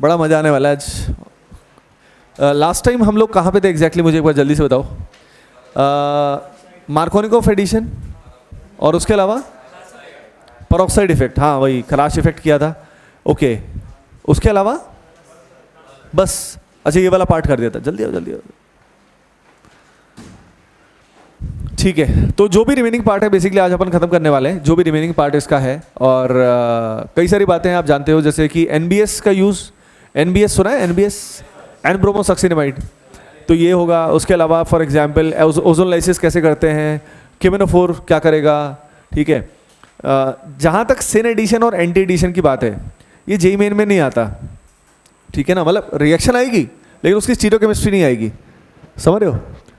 बड़ा मजा आने वाला है आज। लास्ट टाइम हम लोग कहाँ पे थे एग्जैक्टली, मुझे एक बार जल्दी से बताओ। मार्कोनिकोफ एडिशन और उसके अलावा पेरोक्साइड इफेक्ट, हाँ वही खराश इफेक्ट किया था। ओके, उसके अलावा बस, अच्छा ये वाला पार्ट कर दिया था। जल्दी आओ जल्दी आओ। ठीक है, तो जो भी रिमेनिंग पार्ट है बेसिकली आज अपन खत्म करने वाले हैं, जो भी रिमेनिंग पार्ट इसका है। और कई सारी बातें आप जानते हो, जैसे कि एनबीएस का यूज़, एनबीएस सुना है, एनबीएस एन ब्रोमोसक्सिनेमाइड, तो ये होगा। उसके अलावा फॉर एग्जांपल ओजोन लाइसिस कैसे करते हैं, किमेनोफोर क्या करेगा, ठीक है। जहाँ तक सिन एडिशन और एंटी एडिशन की बात है, ये जेईई मेन में नहीं आता, ठीक है ना। मतलब रिएक्शन आएगी लेकिन उसकी स्टीरियोकेमिस्ट्री नहीं आएगी, समझ रहे हो।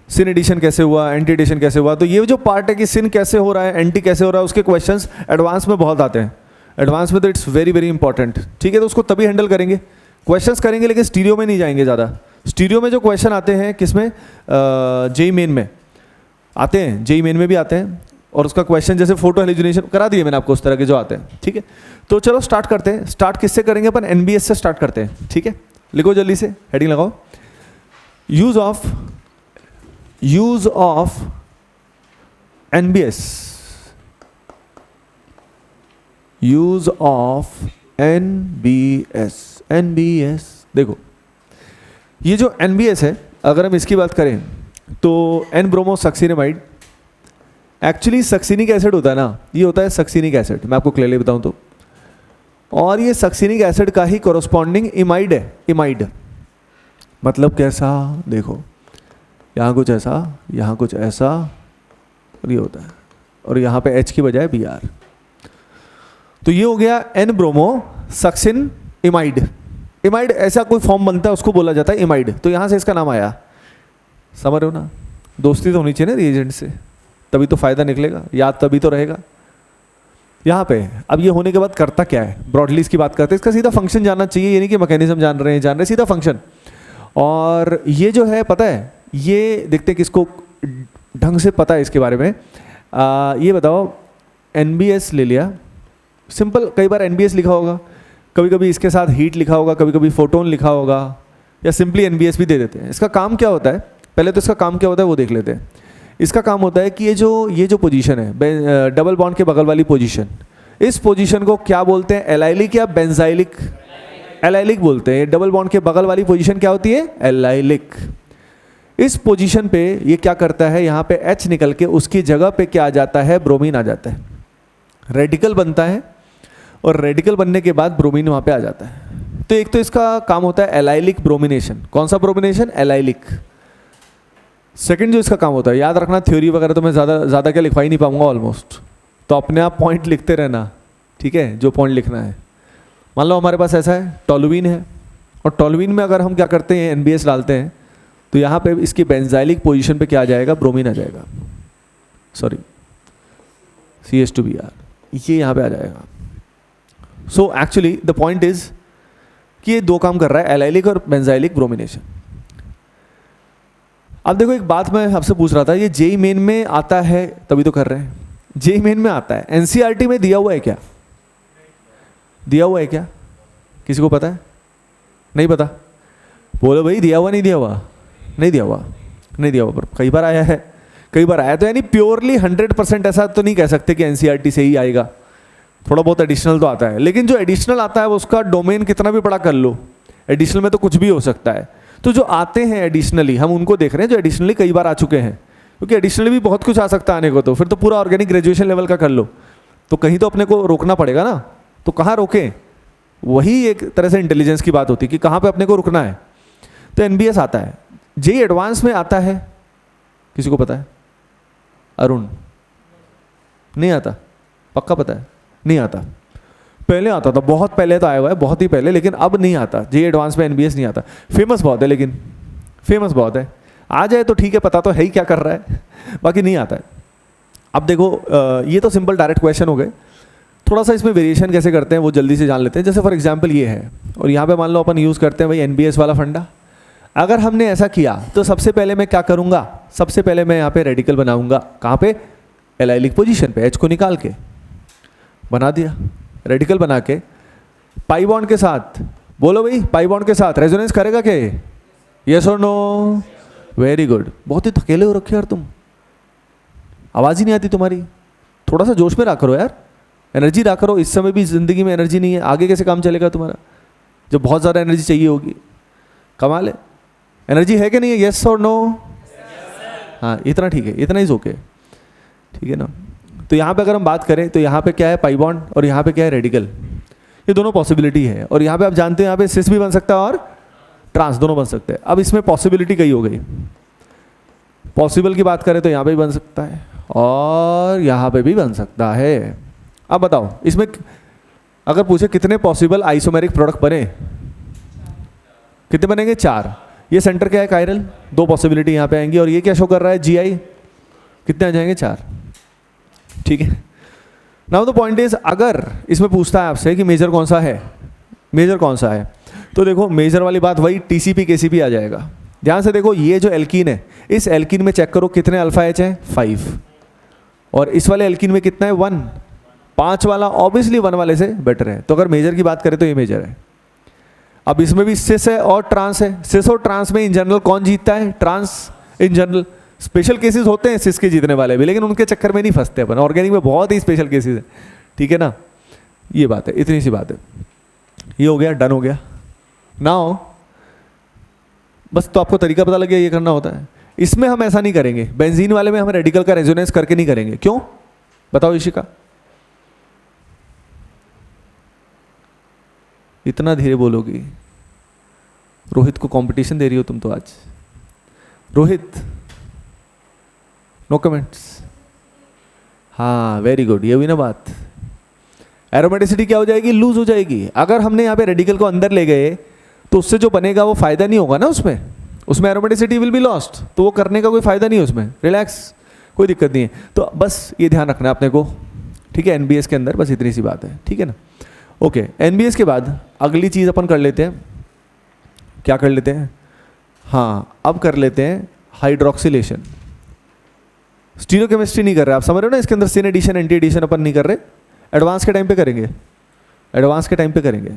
सिन एडिशन कैसे हुआ, एंटी एडिशन कैसे हुआ, तो ये जो पार्ट है कि सिन कैसे हो रहा है, एंटी कैसे हो रहा है, उसके क्वेश्चंस एडवांस में बहुत आते हैं। एडवांस में तो इट्स वेरी वेरी इंपॉर्टेंट, ठीक है। तो उसको तभी हैंडल करेंगे, क्वेश्चंस करेंगे, लेकिन स्टीरियो में नहीं जाएंगे ज़्यादा। स्टीरियो में जो क्वेश्चन आते हैं किसमें, जेईई मेन में आते हैं, जेईई मेन में भी आते हैं। और उसका क्वेश्चन जैसे फोटो हेलुसिनेशन करा दिए मैंने आपको, उस तरह के जो आते हैं, ठीक है। तो चलो स्टार्ट करते हैं। स्टार्ट किससे करेंगे अपन, एनबीएस से स्टार्ट करते हैं, ठीक है। लिखो जल्दी से, हेडिंग लगाओ। Use of NBS, use of NBS. देखो ये जो एनबीएस है, अगर हम इसकी बात करें तो एन ब्रोमोसक्सिनेमाइड एक्चुअली सक्सिनिक एसिड होता है ना, ये होता है सक्सिनिक एसिड, मैं आपको क्लियरली बताऊं तो। और ये सक्सिनिक एसिड का ही कोरोस्पॉन्डिंग इमाइड है। इमाइड मतलब कैसा, देखो यहाँ कुछ ऐसा, यहाँ कुछ ऐसा, और ये होता है, और यहाँ पे H की बजाय Br, तो ये हो गया एन ब्रोमो सक्सिन इमाइड। इमाइड ऐसा कोई फॉर्म बनता है, उसको बोला जाता है इमाइड, तो यहाँ से इसका नाम आया। समझ रहे हो ना, दोस्ती तो होनी चाहिए ना रिएजेंट से, तभी तो फायदा निकलेगा, याद तभी तो रहेगा। यहाँ पे अब ये होने के बाद करता क्या है, ब्रॉडली इसकी बात करते हैं। इसका सीधा फंक्शन जानना चाहिए, ये नहीं कि मैकेनिज्म जान रहे हैं, सीधा फंक्शन। और ये जो है पता है, ये देखते हैं किसको ढंग से पता है इसके बारे में। ये बताओ, एनबीएस ले लिया, सिंपल, कई बार एनबीएस लिखा होगा, कभी कभी इसके साथ हीट लिखा होगा, कभी कभी फोटोन लिखा होगा, या सिंपली एनबीएस भी दे देते हैं। इसका काम क्या होता है, पहले तो इसका काम क्या होता है वो देख लेते हैं। इसका काम होता है कि ये जो पोजीशन है, डबल बॉन्ड के बगल वाली पोजीशन, इस पोजीशन को क्या बोलते हैं, एलाइलिक या बेंजाइलिक। एलाइलिक बोलते हैं। डबल बॉन्ड के बगल वाली पोजीशन क्या होती है, एलाइलिक। इस पोजीशन पे ये क्या करता है, यहाँ पे H निकल के उसकी जगह पे क्या आ जाता है, ब्रोमीन आ जाता है, रेडिकल बनता है, और रेडिकल बनने के बाद ब्रोमीन वहाँ पे आ जाता है। तो एक तो इसका काम होता है एलाइलिक ब्रोमिनेशन। कौन सा ब्रोमिनेशन, एलाइलिक। सेकंड जो इसका काम होता है, याद रखना, थ्योरी वगैरह तो मैं ज़्यादा क्या लिखवा ही नहीं पाऊंगा ऑलमोस्ट, तो अपने आप पॉइंट लिखते रहना, ठीक है, जो पॉइंट लिखना है। मान लो हमारे पास ऐसा है, टोलुइन है, और टोलुइन में अगर हम क्या करते हैं, एनबीएस डालते हैं, तो यहाँ पे इसकी बेंजाइलिक पोजीशन पे क्या आ जाएगा, ब्रोमीन आ जाएगा, सॉरी CH2Br, ये यहाँ पे आ जाएगा। So actually the point is कि ये दो काम कर रहा है, एलाइलिक और बेंजाइलिक ब्रोमिनेशन। अब देखो एक बात मैं आपसे पूछ रहा था, ये जेईई मेन में आता है तभी तो कर रहे हैं, जेईई मेन में आता है, एनसीईआरटी में दिया हुआ है क्या, दिया हुआ है क्या, किसी को पता है, नहीं पता, बोलो भाई, दिया हुआ नहीं दिया हुआ, नहीं दिया हुआ, नहीं दिया हुआ, पर कई बार आया है, कई बार आया। तो यानी प्योरली 100% ऐसा तो नहीं कह सकते कि एनसीईआरटी से ही आएगा, थोड़ा बहुत एडिशनल तो आता है, लेकिन जो एडिशनल आता है उसका डोमेन कितना भी बड़ा कर लो, एडिशनल में तो कुछ भी हो सकता है। तो जो आते हैं एडिशनली, हम उनको देख रहे हैं जो एडिशनली कई बार आ चुके हैं, क्योंकि एडिशनली भी बहुत कुछ आ सकता है आने को, तो फिर तो पूरा ऑर्गेनिक ग्रेजुएशन लेवल का कर लो, तो कहीं तो अपने को रोकना पड़ेगा ना, तो कहाँ रोकें, वही एक तरह से इंटेलिजेंस की बात होती है कि कहाँ पे अपने को रुकना है। तो एनबीएस आता है, जेईई एडवांस में आता है, किसी को पता है, अरुण, नहीं आता, पक्का पता है, नहीं आता, पहले आता था, बहुत पहले तो आया हुआ है, बहुत ही पहले, लेकिन अब नहीं आता, जेईई एडवांस में एनबीएस नहीं आता। फेमस बहुत है, लेकिन फेमस बहुत है, आ जाए तो ठीक है, पता तो है ही क्या कर रहा है, बाकी नहीं आता है। अब देखो ये तो सिंपल डायरेक्ट क्वेश्चन हो गए, थोड़ा सा इसमें वेरिएशन कैसे करते हैं वो जल्दी से जान लेते हैं। जैसे फॉर एग्जांपल ये है, और यहाँ पे मान लो अपन यूज़ करते हैं भाई एनबीएस वाला फंडा। अगर हमने ऐसा किया तो सबसे पहले मैं क्या करूँगा, सबसे पहले मैं यहाँ पे रेडिकल बनाऊँगा, कहाँ पे, एलाइलिक पोजीशन पे, H को निकाल के बना दिया, रेडिकल बना के पाई बॉन्ड के साथ बोलो भाई, पाई बॉन्ड के साथ रेजोनेंस करेगा क्या? यस और नो? Very good. बहुत ही थकेले हो रखे यार तुम, आवाज़ ही नहीं आती तुम्हारी। थोड़ा सा जोश में रखा करो यार, एनर्जी रखा करो। इस समय भी ज़िंदगी में एनर्जी नहीं है, आगे कैसे काम चलेगा तुम्हारा जब बहुत ज़्यादा एनर्जी चाहिए होगी? कमाल है। एनर्जी है कि नहीं है? यस और नो? हाँ, इतना ठीक है, इतना ही ओके, ठीक है ना। तो यहाँ पे अगर हम बात करें तो यहाँ पे क्या है? पाई बॉन्ड, और यहाँ पे क्या है? रेडिकल। ये दोनों पॉसिबिलिटी है, और यहाँ पे आप जानते हैं यहाँ पे सिस भी बन सकता है और ट्रांस दोनों बन सकते हैं। अब इसमें पॉसिबिलिटी कई हो गई। पॉसिबल की बात करें तो यहाँ पे भी बन सकता है और यहाँ पे भी बन सकता है। अब बताओ, इसमें अगर पूछे कितने पॉसिबल आइसोमेरिक प्रोडक्ट बने, कितने बनेंगे? 4। ये सेंटर क्या है? कायरल। 2 पॉसिबिलिटी यहाँ पे आएंगी, और ये क्या शो कर रहा है? GI। कितने आ जाएंगे? 4। ठीक है। नाउ द पॉइंट इज, अगर इसमें पूछता है आपसे कि मेजर कौन सा है, मेजर कौन सा है, तो देखो मेजर वाली बात वही TCP KCP आ जाएगा। ध्यान से देखो, ये जो एल्कीन है, इस एल्कीन में चेक करो कितने अल्फा H है? 5। और इस वाले एल्कीन में कितना है? 1। 5 वाला ऑब्वियसली 1 वाले से बेटर है। तो अगर मेजर की बात करें तो ये मेजर है। अब इसमें भी सिस है और ट्रांस है। सिस और ट्रांस में इन जनरल कौन जीतता है? Trans in general. Special cases होते हैं सिस के जीतने वाले भी, लेकिन उनके चक्कर में नहीं फंसते अपन। ऑर्गेनिक में बहुत ही स्पेशल केसेस है, ठीक है ना। ये बात है, इतनी सी बात है। ये हो गया, डन हो गया। नाउ बस तो आपको तरीका पता लग गया ये करना होता है। इसमें हम ऐसा नहीं करेंगे, बेंजीन वाले में हम रेडिकल का रेजोनेंस करके नहीं करेंगे। क्यों बताओ इशिका? इतना धीरे बोलोगी? रोहित को कंपटीशन दे रही हो तुम तो आज। Rohit, no comments? हाँ, वेरी गुड। ये हुई ना बात। एरोमेटिसिटी क्या हो जाएगी? लूज हो जाएगी। अगर हमने यहाँ पे रेडिकल को अंदर ले गए तो उससे जो बनेगा वो फायदा नहीं होगा ना, उसमें एरोमेटिसिटी विल बी लॉस्ट, तो वो करने का कोई फायदा नहीं है उसमें। रिलैक्स, कोई दिक्कत नहीं है। तो बस ये ध्यान रखना है अपने को, ठीक है। NBS के अंदर बस इतनी सी बात है, ठीक है ना। ओके, NBS के बाद अगली चीज़ अपन कर लेते हैं। क्या कर लेते हैं? हाँ, अब कर लेते हैं हाइड्रोक्सिलेशन। स्टीरियोकेमिस्ट्री नहीं कर रहे, आप समझ रहे हो ना। इसके अंदर सिन एडिशन, एंटी एडिशन अपन नहीं कर रहे। एडवांस के टाइम पे करेंगे, एडवांस के टाइम पे करेंगे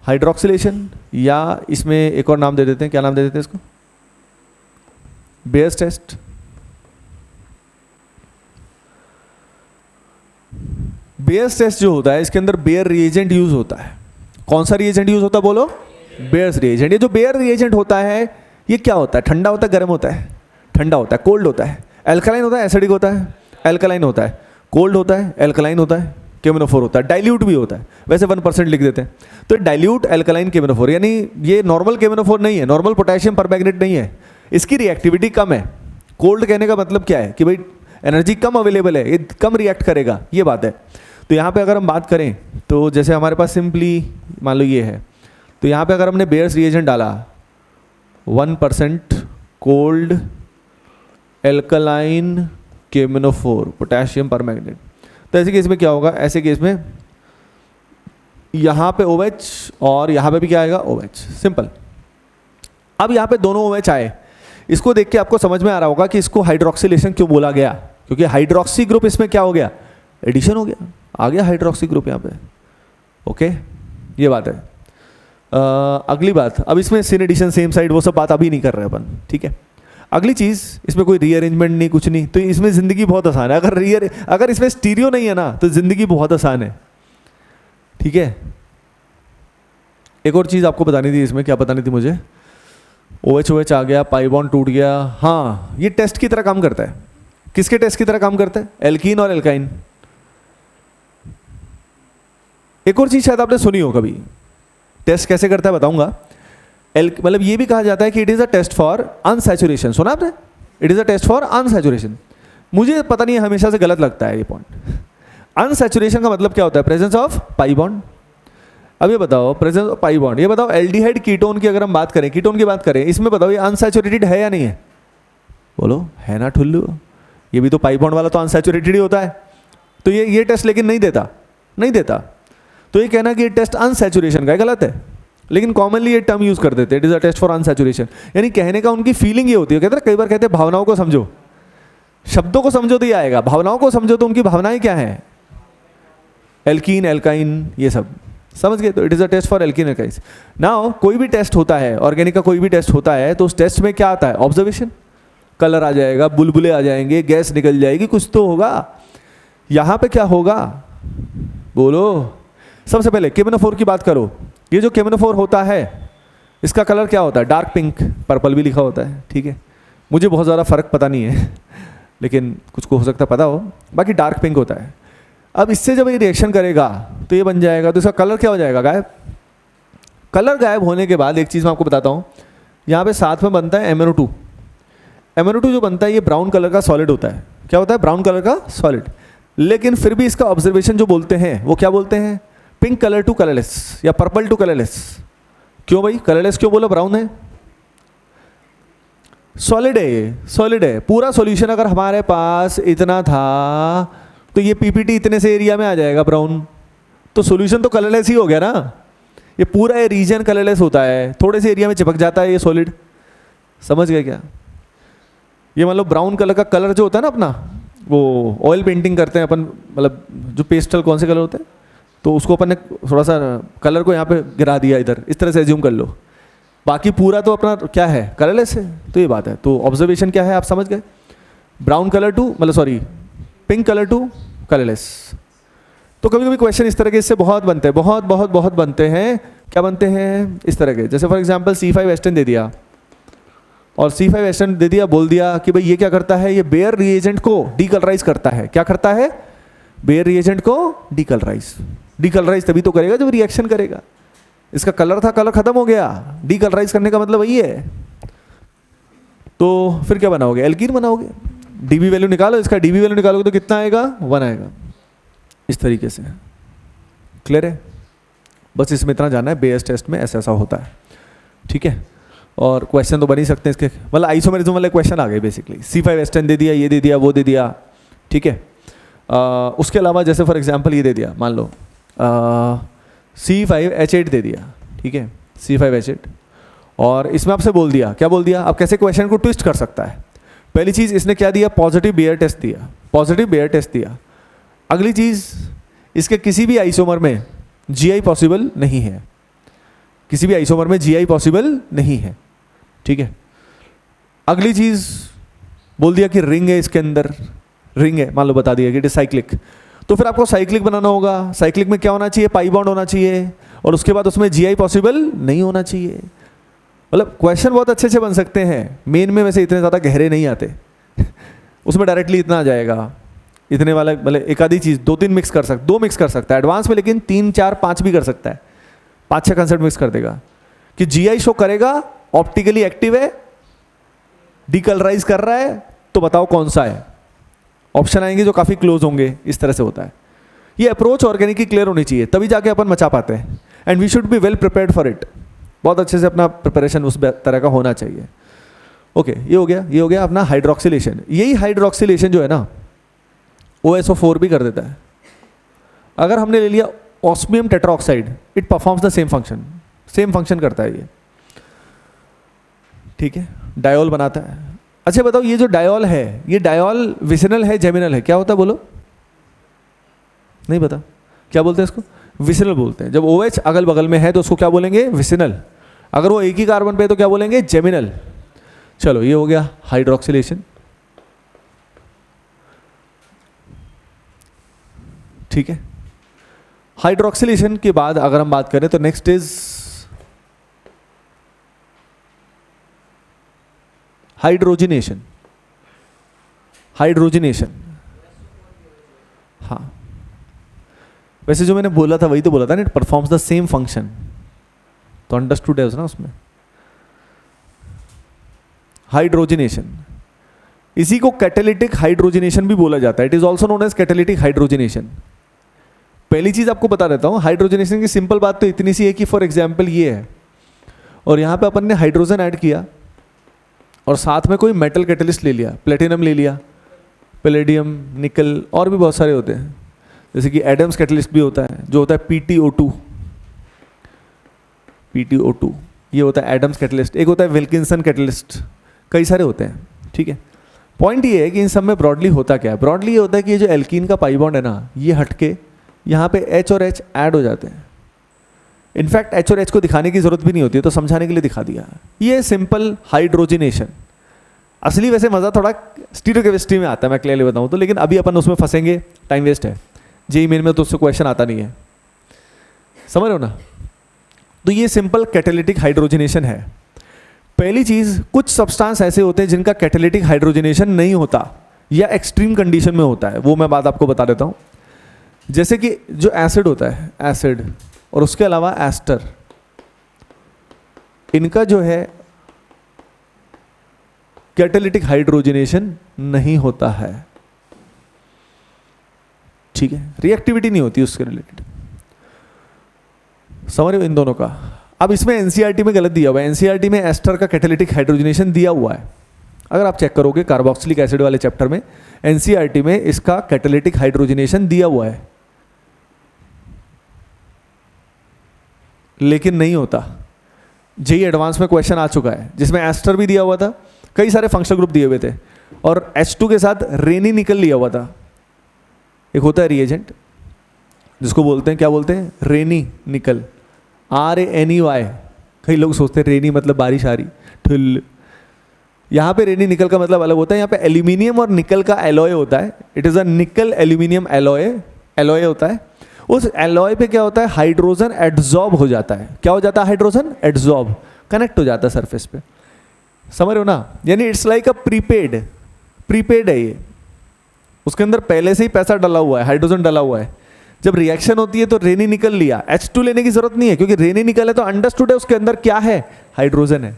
हाइड्रोक्सिलेशन, या इसमें एक और नाम दे देते हैं। क्या नाम दे देते हैं इसको? Bears test. बेयर्स टेस्ट जो होता है, इसके अंदर बेयर रिएजेंट यूज होता है। कौन सा रिएजेंट यूज होता है बोलो? Bears reagent. ये जो बेयर रिएजेंट होता है ये क्या होता है? ठंडा होता है, गर्म होता है? ठंडा होता है। कोल्ड होता है? एल्कलाइन होता है, एसिडिक होता है? एल्कलाइन होता है। कोल्ड होता है, एल्कलाइन होता है, केमिनोफोर होता है, डाइल्यूट भी होता है। वैसे 1% लिख देते हैं। तो डाइल्यूट एल्कलाइन केमिनोफोर, यानी ये नॉर्मल केमिनोफोर नहीं है, नॉर्मल पोटेशियम परमैंगनेट नहीं है, इसकी रिएक्टिविटी कम है। कोल्ड कहने का मतलब क्या है कि भाई एनर्जी कम अवेलेबल है, ये कम रिएक्ट करेगा, ये बात है। तो यहाँ पे अगर हम बात करें तो जैसे हमारे पास सिंपली मान लो ये है, तो यहाँ पे अगर हमने बेयर्स रिएजेंट डाला 1% कोल्ड एल्कलाइन केमिनोफोर पोटेशियम परमैंगनेट, तो ऐसे केस में क्या होगा? ऐसे केस में यहाँ पे OH और यहाँ पे भी क्या आएगा? OH। सिंपल। अब यहाँ पे दोनों OH आए, इसको देख के आपको समझ में आ रहा होगा कि इसको हाइड्रोक्सिलेशन क्यों बोला गया, क्योंकि हाइड्रोक्सी ग्रुप इसमें क्या हो गया? एडिशन हो गया, आ गया हाइड्रोक्सी ग्रुप यहाँ पे। ओके, ये बात है। अगली बात, अब इसमें सिन एडिशन सेम साइड वो सब बात अभी नहीं कर रहे अपन, ठीक है। अगली चीज़, इसमें कोई रीअरेंजमेंट नहीं, कुछ नहीं, तो इसमें ज़िंदगी बहुत आसान है। अगर इसमें स्टीरियो नहीं है ना तो ज़िंदगी बहुत आसान है, ठीक है। एक और चीज़ आपको बतानी थी, इसमें क्या बतानी थी मुझे? OH आ गया, पाई बॉन्ड टूट गया। हाँ, ये टेस्ट की तरह काम करता है। किसके टेस्ट की तरह काम करता है? एल्कीन और एल्काइन। एक और चीज़ शायद आपने सुनी हो कभी, टेस्ट कैसे करता है बताऊंगा। मतलब ये भी कहा जाता है कि it is a test for unsaturation. सुना आपने? It is a test for unsaturation. मुझे पता नहीं, हमेशा से गलत लगता है ये पॉइंट। अनसैचुरेशन का मतलब क्या होता है? Presence of pi bond. अब ये बताओ, प्रेजेंस ऑफ पाई बॉन्ड, ये बताओ एल्डिहाइड कीटोन की अगर हम बात करें, कीटोन की बात करें, इसमें बताओ ये अनसैचुरेटेड है या नहीं है? बोलो, है ना ठुल्लू? ये भी तो पाई बॉन्ड वाला तो अनसैचुरेटेड ही होता है। तो ये टेस्ट लेकिन नहीं देता, नहीं देता। तो ये कहना कि ये टेस्ट अनसैचुरेशन का है, गलत है। लेकिन कॉमनली ये टर्म यूज कर देते हैं, it is a test for unsaturation. यानी कहने का उनकी फीलिंग ये होती है, कहते हैं कई बार कहते हैं भावनाओं को समझो, शब्दों को समझो तो ये आएगा, भावनाओं को समझो तो उनकी भावनाएं क्या हैं? एल्कीन, एल्काइन, ये सब, समझ गए? तो it is a test for alkene alkyls. Now कोई भी टेस्ट होता है, ऑर्गेनिक का कोई भी टेस्ट होता है, तो उस टेस्ट में क्या आता है? ऑब्जर्वेशन। कलर आ जाएगा, बुलबुले आ जाएंगे, गैस निकल जाएगी, कुछ तो होगा। यहाँ पे क्या होगा बोलो? सबसे पहले केमेनोफोर की बात करो। ये जो केमेनोफोर होता है इसका कलर क्या होता है? डार्क पिंक, पर्पल भी लिखा होता है, ठीक है। मुझे बहुत ज़्यादा फ़र्क पता नहीं है लेकिन कुछ को हो सकता पता हो, बाकी डार्क पिंक होता है। अब इससे जब ये रिएक्शन करेगा तो ये बन जाएगा, तो इसका कलर क्या हो जाएगा? गायब। कलर गायब होने के बाद एक चीज़ मैं आपको बताता हूँ, यहाँ पे साथ में बनता है MnO2। MnO2 जो बनता है ये ब्राउन कलर का सॉलिड होता है। क्या होता है? ब्राउन कलर का सॉलिड। लेकिन फिर भी इसका ऑब्जर्वेशन जो बोलते हैं वो क्या बोलते हैं? पिंक कलर टू कलरलेस या पर्पल टू कलरलेस। क्यों भाई कलरलेस क्यों बोला? ब्राउन है, सॉलिड है, ये सॉलिड है। पूरा सॉल्यूशन अगर हमारे पास इतना था तो ये पीपीटी इतने से एरिया में आ जाएगा ब्राउन, तो सॉल्यूशन तो कलरलेस ही हो गया ना। ये पूरा ये रीजन कलरलेस होता है, थोड़े से एरिया में चिपक जाता है ये सॉलिड। समझ गए क्या? ये मतलब ब्राउन कलर का कलर जो होता है ना अपना, वो ऑयल पेंटिंग करते हैं अपन, मतलब जो पेस्टल कौन से कलर होते हैं, तो उसको अपन ने थोड़ा सा कलर को यहाँ पे गिरा दिया इधर, इस तरह से एज्यूम कर लो। बाकी पूरा तो अपना क्या है? कलरलेस है। तो ये बात है। तो ऑब्जर्वेशन क्या है आप समझ गए? ब्राउन कलर टू मतलब sorry pink colour to colourless. तो कभी कभी क्वेश्चन इस तरह के इससे बहुत बनते हैं, बहुत बहुत बहुत बनते हैं। क्या बनते हैं? इस तरह के, जैसे फॉर एग्जांपल C5H10 दे दिया और C5H10 दे दिया, बोल दिया कि भाई ये क्या करता है? ये बेयर रिएजेंट को डीकलराइज करता है। क्या करता है? बेयर रिएजेंट को डीकलराइज। डीकलराइज तभी तो करेगा जब रिएक्शन करेगा। इसका कलर था, कलर खत्म हो गया, डीकलराइज करने का मतलब वही है। तो फिर क्या बनाओगे? एल्कीन बनाओगे। डीबी वैल्यू निकालो, इसका डीबी वैल्यू निकालोगे तो कितना आएगा? 1 आएगा। इस तरीके से क्लियर है? बस इसमें इतना जानना है, बेस टेस्ट में ऐसा ऐसा होता है, ठीक है। और क्वेश्चन तो बन ही सकते हैं इसके, मतलब आइसोमेरिज्म वाले क्वेश्चन आ गए बेसिकली। C5H10 दे दिया, ये दे दिया, वो दे दिया, ठीक है। उसके अलावा जैसे फॉर एग्जांपल ये दे दिया, मान लो C5H8 दे दिया, ठीक है, C5H8, और इसमें आपसे बोल दिया, क्या बोल दिया? आप कैसे क्वेश्चन को ट्विस्ट कर सकता है? पहली चीज़ इसने क्या दिया? पॉजिटिव बेयर टेस्ट दिया, पॉजिटिव बेयर टेस्ट दिया। अगली चीज़, इसके किसी भी आइसोमर में GI पॉसिबल नहीं है, किसी भी आइसोमर में GI पॉसिबल नहीं है, ठीक है। अगली चीज़ बोल दिया कि रिंग है इसके अंदर, रिंग है, मान लो बता दिया कि इट इज साइक्लिक। तो फिर आपको साइक्लिक बनाना होगा। साइक्लिक में क्या होना चाहिए? पाई बॉन्ड होना चाहिए, और उसके बाद उसमें GI पॉसिबल नहीं होना चाहिए। मतलब क्वेश्चन बहुत अच्छे से बन सकते हैं, मेन में वैसे इतने ज़्यादा गहरे नहीं आते उसमें डायरेक्टली इतना आ जाएगा, इतने वाला मतलब एक आधी चीज़ 2-3 मिक्स कर सकता, 2 मिक्स कर सकता है एडवांस में, लेकिन 3-4-5 भी कर सकता है, 5-6 कंसेप्ट मिक्स कर देगा कि GI शो करेगा, ऑप्टिकली एक्टिव है, डीकलराइज कर रहा है, तो बताओ कौन सा है। ऑप्शन आएंगे जो काफ़ी क्लोज होंगे, इस तरह से होता है। ये अप्रोच ऑर्गेनिक की क्लियर होनी चाहिए, तभी जाके अपन मचा पाते हैं। And we should be well prepared for it. बहुत अच्छे से अपना प्रिपरेशन उस तरह का होना चाहिए। ओके, ये हो गया, ये हो गया अपना हाइड्रोक्सिलेशन। यही हाइड्रोक्सिलेशन जो है ना, OSO4 भी कर देता है। अगर हमने ले लिया osmium tetroxide, it performs the same function, same function करता है ये, ठीक है, डायोल बनाता है। अच्छा बताओ, ये जो डायोल है, ये डायोल विसिनल है, जेमिनल है? क्या होता है बोलो? नहीं पता क्या बोलते हैं इसको? विसिनल बोलते हैं। जब OH अगल बगल में है तो उसको क्या बोलेंगे? विसिनल। अगर वो एक ही कार्बन पे है तो क्या बोलेंगे? जेमिनल। चलो, ये हो गया हाइड्रोक्सिलेशन, ठीक है। हाइड्रोक्सिलेशन के बाद अगर हम बात करें तो नेक्स्ट इज हाइड्रोजिनेशन। हाइड्रोजिनेशन, हाँ, वैसे जो मैंने बोला था वही तो बोला था ना, it performs the same function, तो अंडरस्टूड है ना उसमें। हाइड्रोजिनेशन, इसी को कैटालिटिक हाइड्रोजिनेशन भी बोला जाता है। It is also known as catalytic hydrogenation. पहली चीज आपको बता देता हूं, हाइड्रोजिनेशन की सिंपल बात तो इतनी सी है कि फॉर एग्जाम्पल ये है, और यहां पे अपन ने हाइड्रोजन ऐड किया और साथ में कोई मेटल कैटलिस्ट ले लिया, प्लेटिनम ले लिया, पैलेडियम, निकल, और भी बहुत सारे होते हैं, जैसे कि एडम्स कैटलिस्ट भी होता है, जो होता है PTO2, PTO2 ये होता है एडम्स कैटलिस्ट। एक होता है विल्किंसन कैटलिस्ट, कई सारे होते हैं, ठीक है। पॉइंट ये है कि इन सब में ब्रॉडली होता क्या है? ब्रॉडली ये होता है कि ये जो एल्कीन का पाई बॉन्ड है ना, ये हटके यहाँ पे H और H ऐड हो जाते हैं, इनफैक्ट एच और एच को दिखाने की जरूरत भी नहीं होती है, तो समझाने के लिए दिखा दिया। ये सिंपल हाइड्रोजिनेशन। असली वैसे मज़ा थोड़ा स्टीरियोकेमिस्ट्री में आता है, मैं क्लियरली बताऊँ तो, लेकिन अभी अपन उसमें फंसेंगे, टाइम वेस्ट है। जेईई मेन में तो उससे क्वेश्चन आता नहीं है, समझ रहे हो ना। तो ये सिंपल कैटालिटिक हाइड्रोजिनेशन है। पहली चीज़, कुछ सब्सटेंस ऐसे होते हैं जिनका कैटालिटिक हाइड्रोजिनेशन नहीं होता या एक्सट्रीम कंडीशन में होता है, वो मैं बात आपको बता देता हूँ। जैसे कि जो एसिड होता है, एसिड, और उसके अलावा एस्टर, इनका जो है कैटालिटिक हाइड्रोजिनेशन नहीं होता है, ठीक है, रिएक्टिविटी नहीं होती उसके रिलेटेड, समझ रहे हो इन दोनों का। अब इसमें एनसीईआरटी में गलत दिया हुआ है, एनसीईआरटी में एस्टर का कैटालिटिक हाइड्रोजिनेशन दिया हुआ है। अगर आप चेक करोगे कार्बोक्सिलिक एसिड वाले चैप्टर में, एनसीईआरटी में इसका कैटालिटिक हाइड्रोजिनेशन दिया हुआ है, लेकिन नहीं होता। जेईई एडवांस में क्वेश्चन आ चुका है जिसमें एस्टर भी दिया हुआ था, कई सारे फंक्शनल ग्रुप दिए हुए थे, और H2 के साथ रेनी निकल लिया हुआ था। एक होता है रिएजेंट जिसको बोलते हैं, क्या बोलते हैं, रेनी निकल, RANEY। कई लोग सोचते हैं रेनी मतलब बारिश आ रही, ठुल। यहाँ पे रेनी निकल का मतलब अलग होता है। यहाँ पे एल्यूमिनियम और निकल का एलॉय होता है, इट इज़ अ निकल एल्यूमिनियम एलॉय होता है। उस एलॉय पे क्या होता है, हाइड्रोजन एड्सॉर्ब हो जाता है। क्या हो जाता है, हाइड्रोजन एड्सॉर्ब, कनेक्ट हो जाता है सरफेस पे, समझ रहे हो ना। यानी इट्स लाइक अ प्रीपेड है ये, उसके अंदर पहले से ही पैसा डला हुआ है, हाइड्रोजन डला हुआ है। जब रिएक्शन होती है तो रेनी निकल लिया, H2 लेने की जरूरत नहीं है, क्योंकि रेनी निकल है तो अंडरस्टूड है उसके अंदर क्या है, हाइड्रोजन है।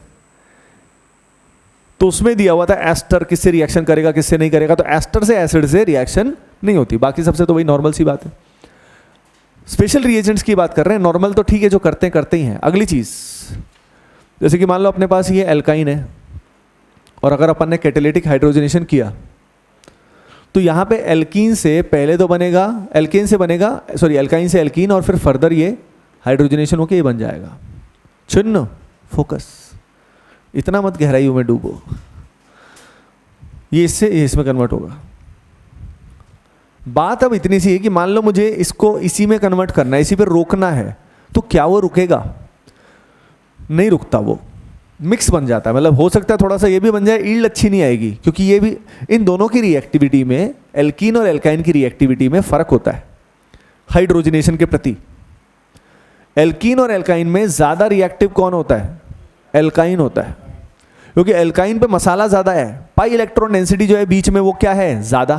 तो उसमें दिया हुआ था एस्टर किससे रिएक्शन करेगा किससे नहीं करेगा, तो एस्टर से एसिड से रिएक्शन नहीं होती, बाकी सबसे तो वही नॉर्मल सी बात है। स्पेशल रिएजेंट्स की बात कर रहे हैं, नॉर्मल तो ठीक है, जो करते ही हैं। अगली चीज, जैसे कि मान लो अपने पास ये एल्काइन है, और अगर अपन ने कैटालिटिक हाइड्रोजनेशन किया तो यहाँ पे एल्कीन से पहले तो बनेगा, एल्काइन से एल्कीन, और फिर फर्दर ये हाइड्रोजनेशन होके ये बन जाएगा। चुन फोकस, इतना मत गहराइयों में डूबो, ये इसमें कन्वर्ट होगा। बात अब इतनी सी है कि मान लो मुझे इसको इसी में कन्वर्ट करना है, इसी पे रोकना है, तो क्या वो रुकेगा, नहीं रुकता, वो मिक्स बन जाता है। मतलब हो सकता है थोड़ा सा ये भी बन जाए, ईल्ड अच्छी नहीं आएगी, क्योंकि ये भी, इन दोनों की रिएक्टिविटी में, एल्कीन और एल्काइन की रिएक्टिविटी में फर्क होता है हाइड्रोजनेशन के प्रति। एल्कीन और एल्काइन में ज्यादा रिएक्टिव कौन होता है, एल्काइन होता है, क्योंकि एल्काइन पे मसाला ज्यादा है, पाई इलेक्ट्रॉन डेंसिटी जो है बीच में वो क्या है, ज्यादा।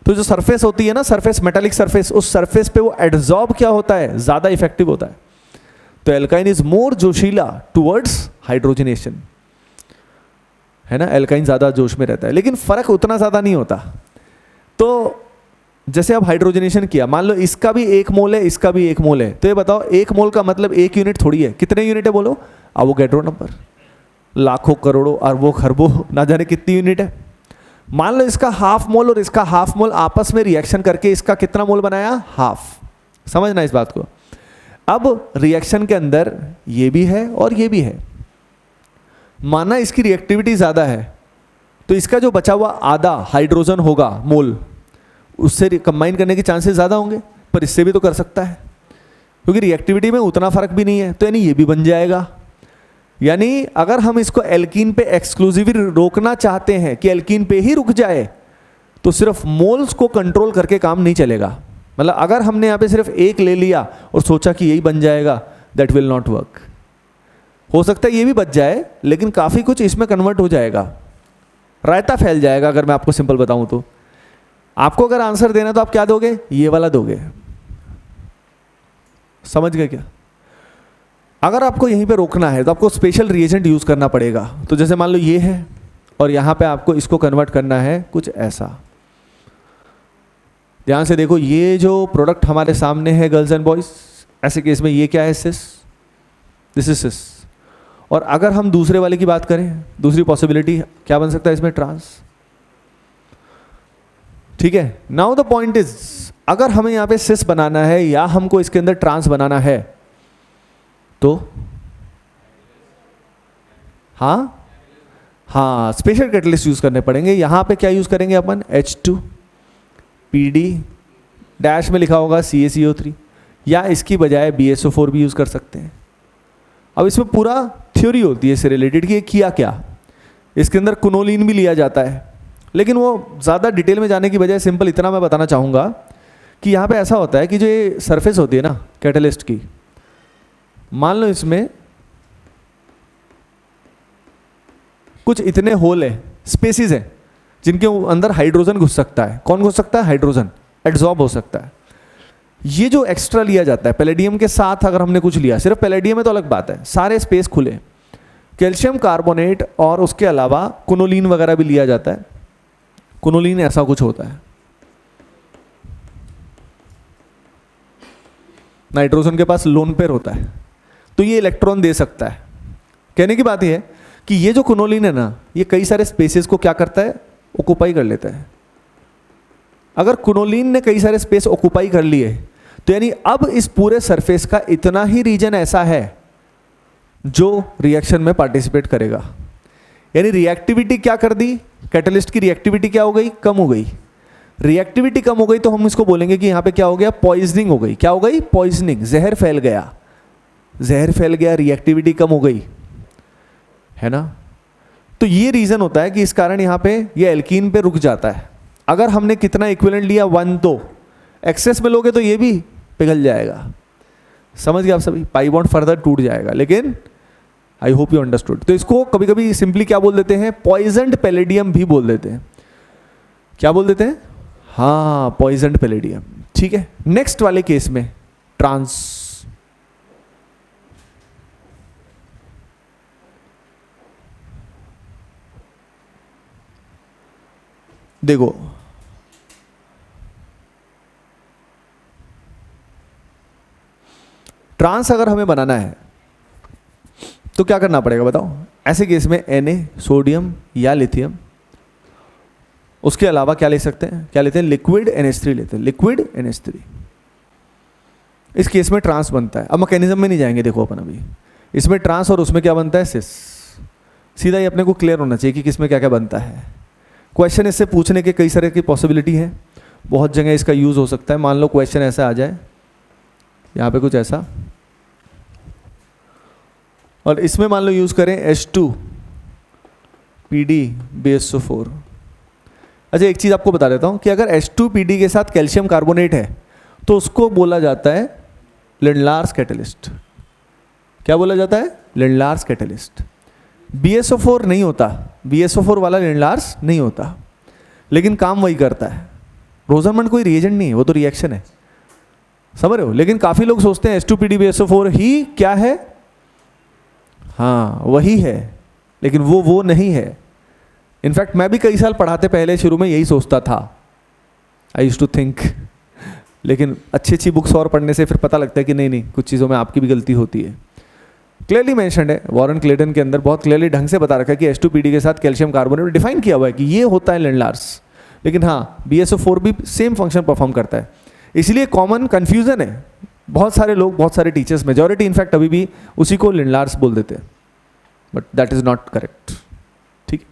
तो जो सरफेस होती है ना, सरफेस, मेटालिक सरफेस, उस सरफेस पे वो एड्सॉर्ब क्या होता है, ज्यादा इफेक्टिव होता है। तो एल्काइन इज मोर जोशीला टुवर्ड्स हाइड्रोजनेशन, है ना, एल्काइन ज्यादा जोश में रहता है, लेकिन फर्क उतना ज्यादा नहीं होता। तो जैसे अब हाइड्रोजनेशन किया, मान लो इसका भी 1 मोल है, इसका भी 1 मोल है, तो ये बताओ 1 मोल का मतलब 1 यूनिट थोड़ी है, कितने यूनिट है बोलो, एवोगैड्रो नंबर, लाखों करोड़ों अरबों खरबों ना जाने कितनी यूनिट है। मान लो इसका हाफ मोल और इसका हाफ मोल आपस में रिएक्शन करके इसका कितना मोल बनाया, हाफ। समझना इस बात को। अब रिएक्शन के अंदर ये भी है और ये भी है, माना इसकी रिएक्टिविटी ज़्यादा है, तो इसका जो बचा हुआ आधा हाइड्रोजन होगा मोल, उससे कंबाइन करने के चांसेस ज़्यादा होंगे, पर इससे भी तो कर सकता है, क्योंकि रिएक्टिविटी में उतना फर्क भी नहीं है, तो यानी ये भी बन जाएगा। यानी अगर हम इसको एल्कीन पे एक्सक्लूसिवली रोकना चाहते हैं कि एल्कीन पे ही रुक जाए, तो सिर्फ मोल्स को कंट्रोल करके काम नहीं चलेगा। मतलब अगर हमने यहाँ पे सिर्फ 1 ले लिया और सोचा कि यही बन जाएगा, दैट विल नॉट वर्क। हो सकता है ये भी बच जाए, लेकिन काफ़ी कुछ इसमें कन्वर्ट हो जाएगा, रायता फैल जाएगा। अगर मैं आपको सिंपल बताऊं तो, आपको अगर आंसर देना तो आप क्या दोगे, ये वाला दोगे, समझ गए क्या। अगर आपको यहीं पे रोकना है तो आपको स्पेशल रिएजेंट यूज़ करना पड़ेगा। तो जैसे मान लो ये है, और यहाँ पे आपको इसको कन्वर्ट करना है कुछ ऐसा। ध्यान से देखो, ये जो प्रोडक्ट हमारे सामने है गर्ल्स एंड बॉयज, ऐसे केस में ये क्या है, सिस, दिस इज सिस। और अगर हम दूसरे वाले की बात करें, दूसरी पॉसिबिलिटी क्या बन सकता है इसमें, ट्रांस। ठीक है, नाउ द पॉइंट इज, अगर हमें यहाँ पे सिस बनाना है या हमको इसके अंदर ट्रांस बनाना है, तो हाँ स्पेशल कैटलिस्ट यूज करने पड़ेंगे। यहाँ पे क्या यूज करेंगे अपन, H2 PD डैश में लिखा होगा CaCO3, या इसकी बजाय BSO4 भी यूज़ कर सकते हैं। अब इसमें पूरा थ्योरी होती है इससे रिलेटेड कि ये किया क्या। इसके अंदर कुनोलिन भी लिया जाता है, लेकिन वो ज़्यादा डिटेल में जाने की बजाय सिंपल इतना मैं बताना चाहूँगा कि यहाँ पे ऐसा होता है कि जो ये सरफेस होती है ना कैटलिस्ट की, मान लो इसमें कुछ इतने होल है, स्पेसिस है, जिनके अंदर हाइड्रोजन घुस सकता है। कौन घुस सकता है? हाइड्रोजन एड्सॉर्ब हो सकता है। ये जो एक्स्ट्रा लिया जाता है पैलेडियम के साथ, अगर हमने कुछ लिया, सिर्फ पैलेडियम है तो अलग बात है, सारे स्पेस खुले, कैल्शियम कार्बोनेट और उसके अलावा कुनोलिन वगैरह भी लिया जाता है। कुनोलिन ऐसा कुछ होता है, नाइट्रोजन के पास लोन पेयर होता है, तो ये इलेक्ट्रॉन दे सकता है। कहने की बात यह है कि ये जो कुनोलिन है ना, ये कई सारे स्पेसेस को क्या करता है? ऑक्युपाई कर लेता है। अगर कुनोलिन ने कई सारे स्पेस ऑक्युपाई कर लिए तो यानी अब इस पूरे सरफेस का इतना ही रीजन ऐसा है जो रिएक्शन में पार्टिसिपेट करेगा। यानी रिएक्टिविटी क्या कर दी? कैटलिस्ट की रिएक्टिविटी क्या हो गई? कम हो गई। रिएक्टिविटी कम हो गई तो हम इसको बोलेंगे कि यहाँ पे क्या हो गया? पॉइजनिंग हो गई। क्या हो गई? पॉइजनिंग, जहर फैल गया। जहर फैल गया, रिएक्टिविटी कम हो गई, है ना। तो ये रीजन होता है कि इस कारण यहाँ पे ये एल्कीन पे रुक जाता है। अगर हमने कितना इक्विवेलेंट लिया? 1, तो एक्सेस में लोगे तो ये भी पिघल जाएगा। समझ गए आप सभी? पाई बॉन्ड फर्दर टूट जाएगा। लेकिन आई होप यू अंडरस्टूड। तो इसको कभी कभी सिंपली क्या बोल देते हैं? पॉइजन्ड पैलेडियम भी बोल देते हैं। क्या बोल देते हैं? हाँ, पॉइजन्ड पैलेडियम। ठीक है, नेक्स्ट वाले केस में ट्रांस, देखो ट्रांस अगर हमें बनाना है तो क्या करना पड़ेगा बताओ? ऐसे केस में Na, सोडियम या लिथियम, उसके अलावा क्या ले सकते हैं? क्या लेते हैं? लिक्विड NH3 लेते हैं, लिक्विड NH3। इस केस में ट्रांस बनता है। अब मैकेनिज्म में नहीं जाएंगे, देखो अपन अभी इसमें ट्रांस और उसमें क्या बनता है? सिस। सीधा ही अपने को क्लियर होना चाहिए कि किसमें क्या क्या बनता है। क्वेश्चन इससे पूछने के कई सारे की पॉसिबिलिटी है, बहुत जगह इसका यूज़ हो सकता है। मान लो क्वेश्चन ऐसा आ जाए, यहाँ पे कुछ ऐसा, और इसमें मान लो यूज़ करें H2PD BSO4। अच्छा, एक चीज़ आपको बता देता हूँ कि अगर H2PD के साथ कैल्शियम कार्बोनेट है तो उसको बोला जाता है लिंडलार्स कैटलिस्ट। क्या बोला जाता है? Lindlar's catalyst. BSO4 नहीं होता, BSO4 वाला लिंडलार्स नहीं होता, लेकिन काम वही करता है। रोजरमंड कोई रिएजेंट नहीं है, वो तो रिएक्शन है, समझ रहे हो। लेकिन काफ़ी लोग सोचते हैं H2PD BSO4 ही क्या है, हाँ वही है, लेकिन वो नहीं है। इनफैक्ट मैं भी कई साल पढ़ाते पहले शुरू में यही सोचता था, आई यूज्ड टू थिंक। लेकिन अच्छी बुक्स और पढ़ने से फिर पता लगता है कि नहीं, कुछ चीज़ों में आपकी भी गलती होती है। क्लियरली मेंशन्ड है वॉरेन क्लेटन के अंदर, बहुत क्लियरली ढंग से बता रखा है कि H2PD के साथ कैल्शियम कार्बोनेट डिफाइन किया हुआ है कि ये होता है लिंडलार्स। लेकिन हाँ, BSO4 भी सेम फंक्शन परफॉर्म करता है। इसलिए कॉमन कन्फ्यूजन है, बहुत सारे लोग, बहुत सारे टीचर्स, मेजॉरिटी इनफैक्ट अभी भी उसी को लिंडलार्स बोल देते हैं, but that is not correct. ठीक है,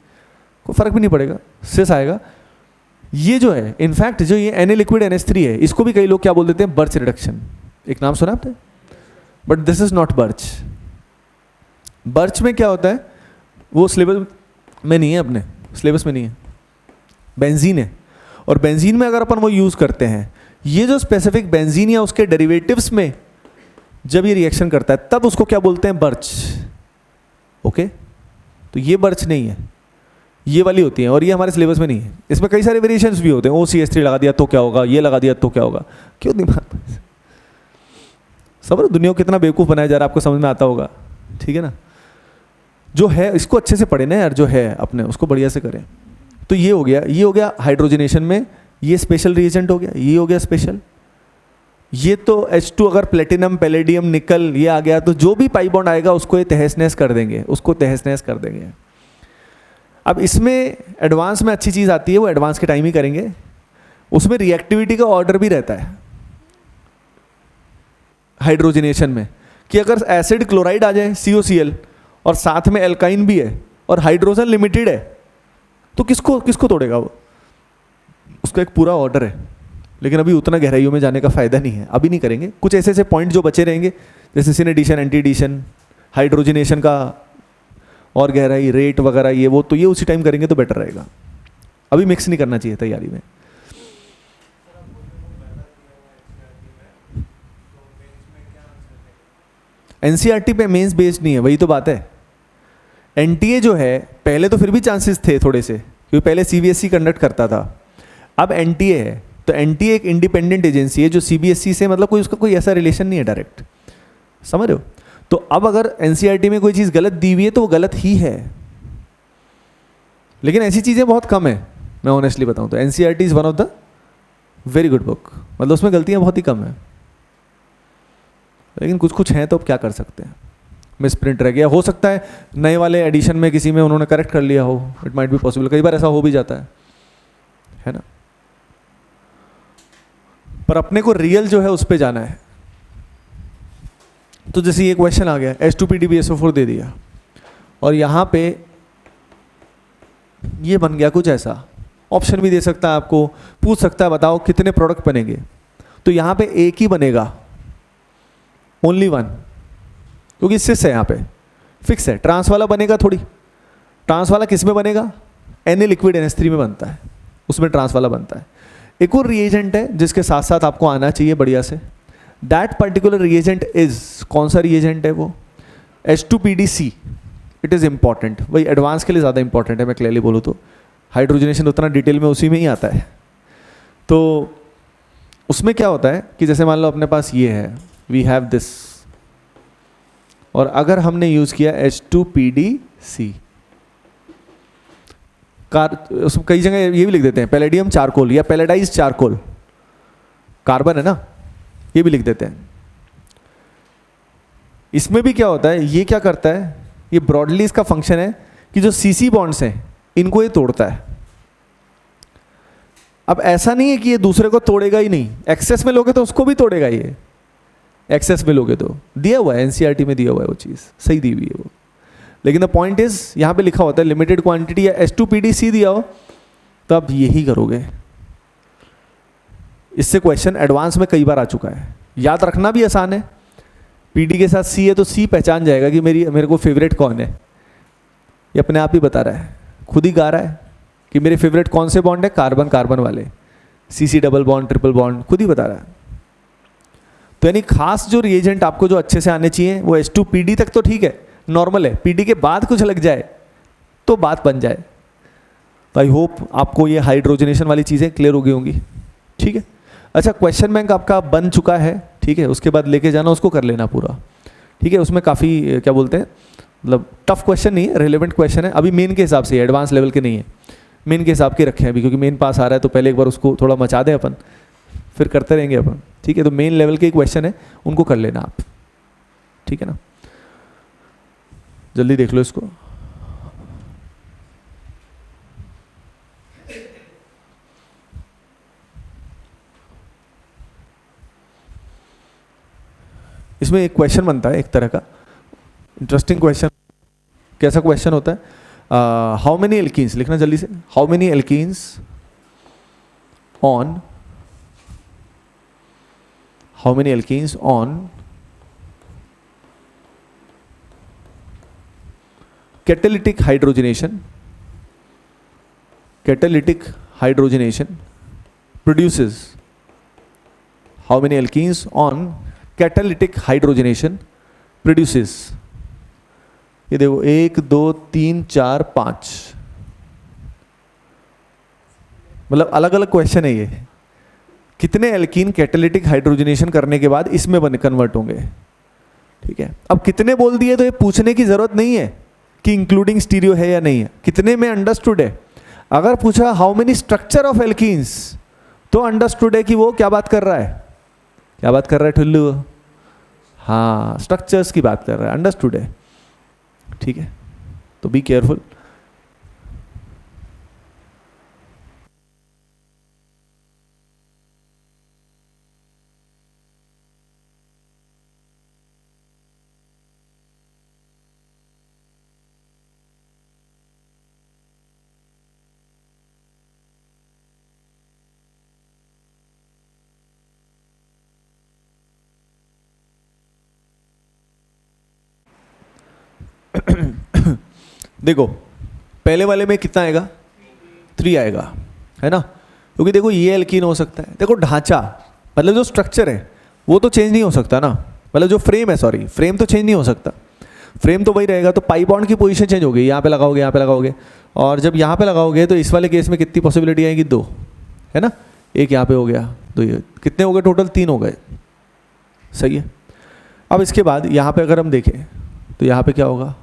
कोई फर्क भी नहीं पड़ेगा, सिस आएगा। ये जो है इनफैक्ट जो ये Na लिक्विड NH3 है, इसको भी कई लोग क्या बोल देते हैं? Birch reduction. एक नाम सुना आपने? But this is not birch. Birch में क्या होता है? वो सिलेबस में नहीं है, अपने सिलेबस में नहीं है, बेंजीन है। और बेंजीन में अगर अपन वो यूज़ करते हैं, ये जो स्पेसिफिक बेंजीन या उसके डेरिवेटिव्स में जब ये रिएक्शन करता है तब उसको क्या बोलते हैं? बर्च। ओके, तो ये बर्च नहीं है, ये वाली होती है, और ये हमारे सिलेबस में नहीं है। इसमें कई सारे वेरिएशंस भी होते हैं। OCH3 लगा दिया तो क्या होगा, ये लगा दिया तो क्या होगा। क्यों दिमाग समझ, दुनिया को कितना बेवकूफ़ बनाया जा रहा है, आपको समझ में आता होगा। ठीक है ना, जो है इसको अच्छे से पढ़े ना यार, जो है अपने उसको बढ़िया से करें। तो ये हो गया हाइड्रोजनेशन में, ये स्पेशल रिएजेंट हो गया, ये हो गया स्पेशल। ये तो H2 अगर प्लेटिनम, पैलेडियम, निकल ये आ गया तो जो भी पाई बॉन्ड आएगा उसको ये तहस नहस कर देंगे, उसको तहस नहस कर देंगे। अब इसमें एडवांस में अच्छी चीज़ आती है, वो एडवांस के टाइम ही करेंगे। उसमें रिएक्टिविटी का ऑर्डर भी रहता है हाइड्रोजनेशन में, कि अगर एसिड क्लोराइड आ जाए COCl और साथ में एल्काइन भी है और हाइड्रोजन लिमिटेड है तो किसको तोड़ेगा वो? उसका एक पूरा ऑर्डर है। लेकिन अभी उतना गहराइयों में जाने का फ़ायदा नहीं है, अभी नहीं करेंगे। कुछ ऐसे ऐसे पॉइंट जो बचे रहेंगे, जैसे syn addition, anti addition, hydrogenation का और गहराई, रेट वगैरह, ये वो, तो ये उसी टाइम करेंगे तो बेटर रहेगा। अभी मिक्स नहीं करना चाहिए तैयारी में। एनसीईआरटी पे मेंस बेस्ड नहीं है, वही तो बात है। एनटीए जो है, पहले तो फिर भी चांसेस थे थोड़े से, क्योंकि पहले सीबीएसई कंडक्ट करता था, अब एनटीए है। तो एनटीए एक इंडिपेंडेंट एजेंसी है जो सीबीएसई से, मतलब कोई उसका कोई ऐसा रिलेशन नहीं है डायरेक्ट, समझ रहे हो। तो अब अगर एनसीईआरटी में कोई चीज़ गलत दी हुई है तो वो गलत ही है, लेकिन ऐसी चीज़ें बहुत कम है। मैं ऑनेस्टली बताऊं तो NCERT is one of the very good book, मतलब उसमें गलतियां बहुत ही कम है, लेकिन कुछ कुछ हैं तो अब क्या कर सकते हैं। मिस प्रिंट रह गया, हो सकता है नए वाले एडिशन में किसी में उन्होंने करेक्ट कर लिया हो, इट माइट बी पॉसिबल, कई बार ऐसा हो भी जाता है ना। पर अपने को रियल जो है उस पर जाना है। तो जैसे ये क्वेश्चन आ गया, H2PDBSO4 दे दिया, और यहाँ पे ये बन गया कुछ ऐसा, ऑप्शन भी दे सकता है आपको, पूछ सकता है बताओ कितने प्रोडक्ट बनेंगे, तो यहाँ पे एक ही बनेगा, ओनली वन, क्योंकि सिस है यहाँ पे, फिक्स है। ट्रांस वाला बनेगा थोड़ी, ट्रांस वाला किस में बनेगा, Na लिक्विड NH3 में बनता है, उसमें ट्रांस वाला बनता है। एक और रिएजेंट है जिसके साथ साथ आपको आना चाहिए बढ़िया से, दैट पर्टिकुलर रिएजेंट इज, कौन सा रिएजेंट है वो, H2PDC। इट इज़ इंपॉर्टेंट, वही एडवांस के लिए ज़्यादा इंपॉर्टेंट है, मैं क्लियरली बोलूँ तो। हाइड्रोजनेशन उतना डिटेल में उसी में ही आता है। तो उसमें क्या होता है कि जैसे मान लो अपने पास ये है, वी हैव दिस, और अगर हमने यूज़ किया H2PDC, उसमें कई जगह ये भी लिख देते हैं पैलेडियम चारकोल या पैलेडाइज चारकोल, कार्बन है ना, ये भी लिख देते हैं। इसमें भी क्या होता है, ये क्या करता है, ये ब्रॉडली इसका फंक्शन है कि जो सीसी बॉन्ड्स हैं इनको ये तोड़ता है। अब ऐसा नहीं है कि ये दूसरे को तोड़ेगा ही नहीं, एक्सेस में लोगे तो उसको भी तोड़ेगा, ये एक्सेस में लोगे तो दिया हुआ है, एनसीईआरटी में दिया हुआ है, वो चीज़ सही दी हुई है वो। लेकिन द पॉइंट इज, यहाँ पे लिखा होता है लिमिटेड क्वांटिटी या H2PDC दिया हो तो आप यही करोगे। इससे क्वेश्चन एडवांस में कई बार आ चुका है, याद रखना भी आसान है। पीडी के साथ सी है तो सी पहचान जाएगा कि मेरे को फेवरेट कौन है, ये अपने आप ही बता रहा है, खुद ही गा रहा है कि मेरे फेवरेट कौन से बॉन्ड है, कार्बन कार्बन वाले, CC double bond triple bond, खुद ही बता रहा है। तो यानी खास जो रिएजेंट आपको जो अच्छे से आने चाहिए वो H2PD तक तो ठीक है, नॉर्मल है, PD के बाद कुछ लग जाए तो बात बन जाए। तो आई होप आपको ये हाइड्रोजनेशन वाली चीज़ें क्लियर हो गई होंगी, ठीक है। अच्छा, क्वेश्चन बैंक आपका बन चुका है, ठीक है, उसके बाद लेके जाना, उसको कर लेना पूरा, ठीक है। उसमें काफ़ी क्या बोलते हैं, मतलब टफ क्वेश्चन नहीं है, रेलेवेंट क्वेश्चन है। अभी मेन के हिसाब से, एडवांस लेवल के नहीं है, मेन के हिसाब के रखे हैं अभी, क्योंकि मेन पास आ रहा है तो पहले एक बार उसको थोड़ा मचा दें अपन, फिर करते रहेंगे अपन, ठीक है। तो मेन लेवल के क्वेश्चन है, उनको कर लेना आप, ठीक है ना। जल्दी देख लो इसको। इसमें एक क्वेश्चन बनता है एक तरह का इंटरेस्टिंग क्वेश्चन। कैसा क्वेश्चन होता है, हाउ मेनी एल्कीन्स, लिखना जल्दी से, how many alkenes on, how many alkenes on catalytic hydrogenation, catalytic hydrogenation produces, how many alkenes on catalytic hydrogenation produces, ये देखो 1 2 3 4 5, मतलब अलग अलग क्वेश्चन है ये, कितने एल्कीन कैटालिटिक हाइड्रोजनेशन करने के बाद इसमें बन कन्वर्ट होंगे, ठीक है। अब कितने बोल दिए तो ये पूछने की जरूरत नहीं है कि इंक्लूडिंग स्टीरियो है या नहीं है, कितने में अंडरस्टूड है। अगर पूछा how many structure of alkenes, तो अंडरस्टूड है कि वो क्या बात कर रहा है, क्या बात कर रहा है ठुल्लू, हाँ स्ट्रक्चर्स की बात कर रहा है, अंडरस्टूड है, ठीक है। तो बी केयरफुल। देखो पहले वाले में कितना आएगा, 3 आएगा, है ना, क्योंकि देखो ये एल्कीन हो सकता है। देखो ढांचा मतलब जो स्ट्रक्चर है वो तो चेंज नहीं हो सकता ना, मतलब जो फ्रेम है, सॉरी फ्रेम तो चेंज नहीं हो सकता, फ्रेम तो वही रहेगा। तो पाई बॉन्ड की पोजीशन चेंज होगी, यहाँ पे लगाओगे, यहाँ पे लगाओगे, और जब यहाँ पे लगाओगे तो इस वाले केस में कितनी पॉसिबिलिटी आएगी, 2, है ना, एक यहाँ पे हो गया, 2 ये, कितने हो गए टोटल, 3 हो गए, सही है। अब इसके बाद यहाँ पे अगर हम देखें तो यहाँ पे क्या होगा,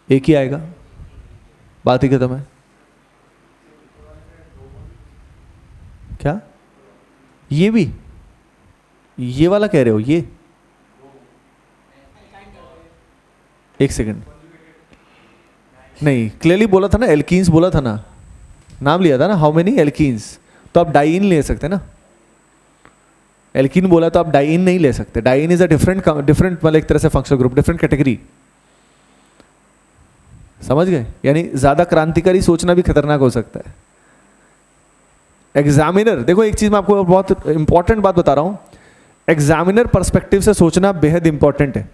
एक ही आएगा, बात ही खत्म है। क्या ये भी, ये वाला कह रहे हो, ये एक सेकंड, नहीं क्लियरली बोला था ना, एल्कीन्स बोला था ना, नाम लिया था ना, हाउ मेनी एल्कीन्स, तो आप डाइइन ले सकते ना, एल्कीन बोला तो आप डाइइन नहीं ले सकते, डाइइन इज अ डिफरेंट मतलब एक तरह से फंक्शनल ग्रुप, डिफरेंट कैटेगरी, समझ गए, यानी ज्यादा क्रांतिकारी सोचना भी खतरनाक हो सकता है। एग्जामिनर, देखो एक चीज मैं आपको बहुत इंपॉर्टेंट बात बता रहा हूं, एग्जामिनर पर्सपेक्टिव से सोचना बेहद इंपॉर्टेंट है।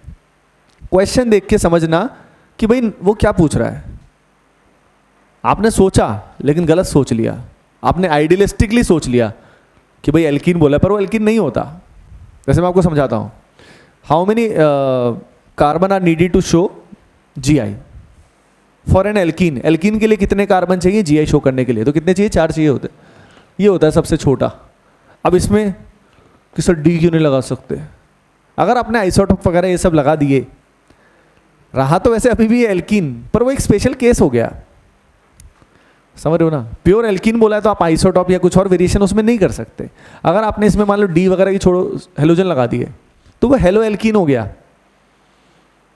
क्वेश्चन देख के समझना कि भाई वो क्या पूछ रहा है, आपने सोचा लेकिन गलत सोच लिया, आपने आइडियलिस्टिकली सोच लिया कि भाई एल्कीन बोला, पर वो एल्कीन नहीं होता। वैसे मैं आपको समझाता हूँ, how many carbon are needed to show GI for an alkene, alkene के लिए कितने कार्बन चाहिए जीआई शो करने के लिए, तो कितने चाहिए, 4 चाहिए होते, ये होता है सबसे छोटा। अब इसमें कि सर डी क्यों नहीं लगा सकते, अगर आपने आइसोटोप वगैरह ये सब लगा दिए, रहा तो वैसे अभी भी एल्कीन, पर वो एक स्पेशल केस हो गया, समझ रहे हो ना। प्योर एल्कीन बोला है तो आप आइसोटॉप या कुछ और वेरिएशन उसमें नहीं कर सकते। अगर आपने इसमें मान लो डी वगैरह की छोड़ो हेलोजन लगा दिए तो वो हेलो एल्कीन हो गया,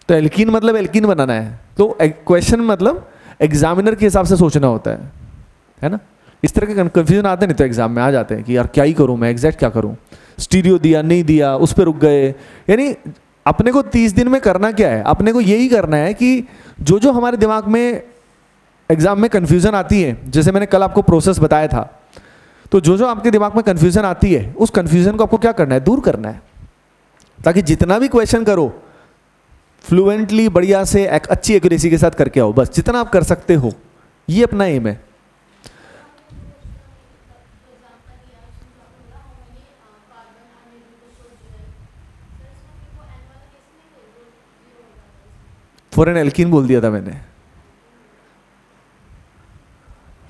तो एल्कीन मतलब एल्कीन बनाना है, तो क्वेश्चन मतलब एग्जामिनर के हिसाब से सोचना होता है ना। इस तरह के कंफ्यूजन आते नहीं तो एग्जाम में आ जाते हैं कि यार क्या ही करूँ मैं, एग्जैक्ट क्या करूँ, स्टीरियो दिया नहीं दिया, उस पर रुक गए। यानी अपने को 30 दिन में करना क्या है, अपने को यही करना है कि जो जो हमारे दिमाग में एग्जाम में कन्फ्यूजन आती है, जैसे मैंने कल आपको प्रोसेस बताया था, तो जो जो आपके दिमाग में कन्फ्यूजन आती है उस कन्फ्यूजन को आपको क्या करना है, दूर करना है, ताकि जितना भी क्वेश्चन करो फ्लुएंटली बढ़िया से अच्छी एक्यूरेसी के साथ करके आओ, बस जितना आप कर सकते हो, ये अपना एम है। फॉर एन एल्कीन बोल दिया था मैंने,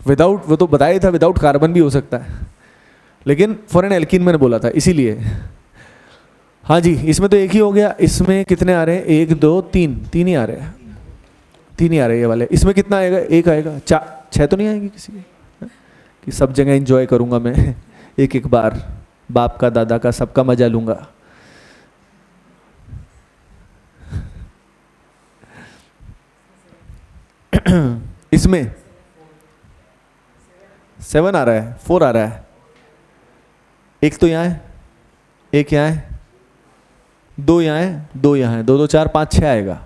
विदाउट, वो तो बताया था विदाउट कार्बन भी हो सकता है, लेकिन फॉर एन एल्कीन मैंने बोला था इसीलिए। हाँ जी, इसमें तो एक ही हो गया, इसमें कितने आ रहे हैं, 1 2 3, 3 ही आ रहे हैं, 3 ही आ रहे हैं ये वाले। इसमें कितना आएगा, 1 आएगा, 6 तो नहीं आएंगे किसी के, कि सब जगह एंजॉय करूंगा मैं एक एक बार, बाप का दादा का सबका मजा लूंगा। इसमें 7 आ रहा है, 4 आ रहा है, एक तो यहाँ है, एक यहाँ है, 2 यहाँ है, 2 यहाँ है, 2 2 4 5 6 आएगा।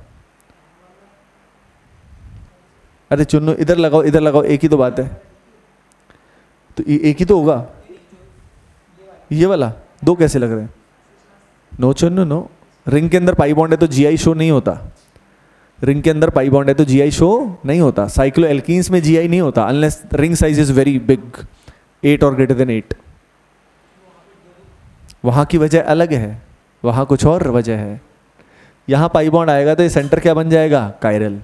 अरे चुनो इधर लगाओ, इधर लगाओ, एक ही तो बात है, तो एक ही तो होगा। ये वाला 2 कैसे लग रहे हैं, नो चुनो नो, रिंग के अंदर पाई बॉन्ड है तो जीआई शो नहीं होता, रिंग के अंदर पाई बॉन्ड है तो जीआई शो नहीं होता। साइक्लो एल्कीन्स में जीआई नहीं होता unless ring size is very big, 8 और ग्रेटर देन 8। वहां की वजह अलग है, वहां कुछ और वजह है। यहां पाई बॉन्ड आएगा तो ये सेंटर क्या बन जाएगा, कायरल,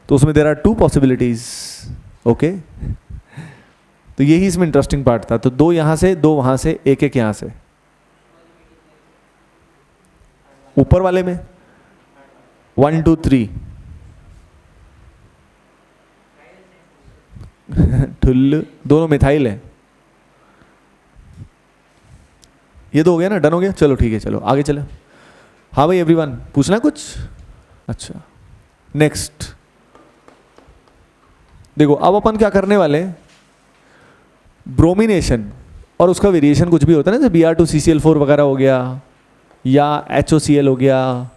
तो उसमें देयर आर 2 पॉसिबिलिटीज, ओके। तो यही इसमें इंटरेस्टिंग पार्ट था। तो 2 यहां से, 2 वहां से, एक एक यहां से। ऊपर वाले में 1 2 3 ठुल्लू, दोनों मिथाइल है। ये तो हो गया ना, डन हो गया, चलो ठीक है, चलो आगे चले। हाँ भाई एवरीवन, पूछना कुछ? अच्छा नेक्स्ट देखो, अब अपन क्या करने वाले हैं, ब्रोमिनेशन और उसका वेरिएशन कुछ भी होता है ना, जैसे Br2CCl4 वगैरह हो गया, या HOCl हो गया,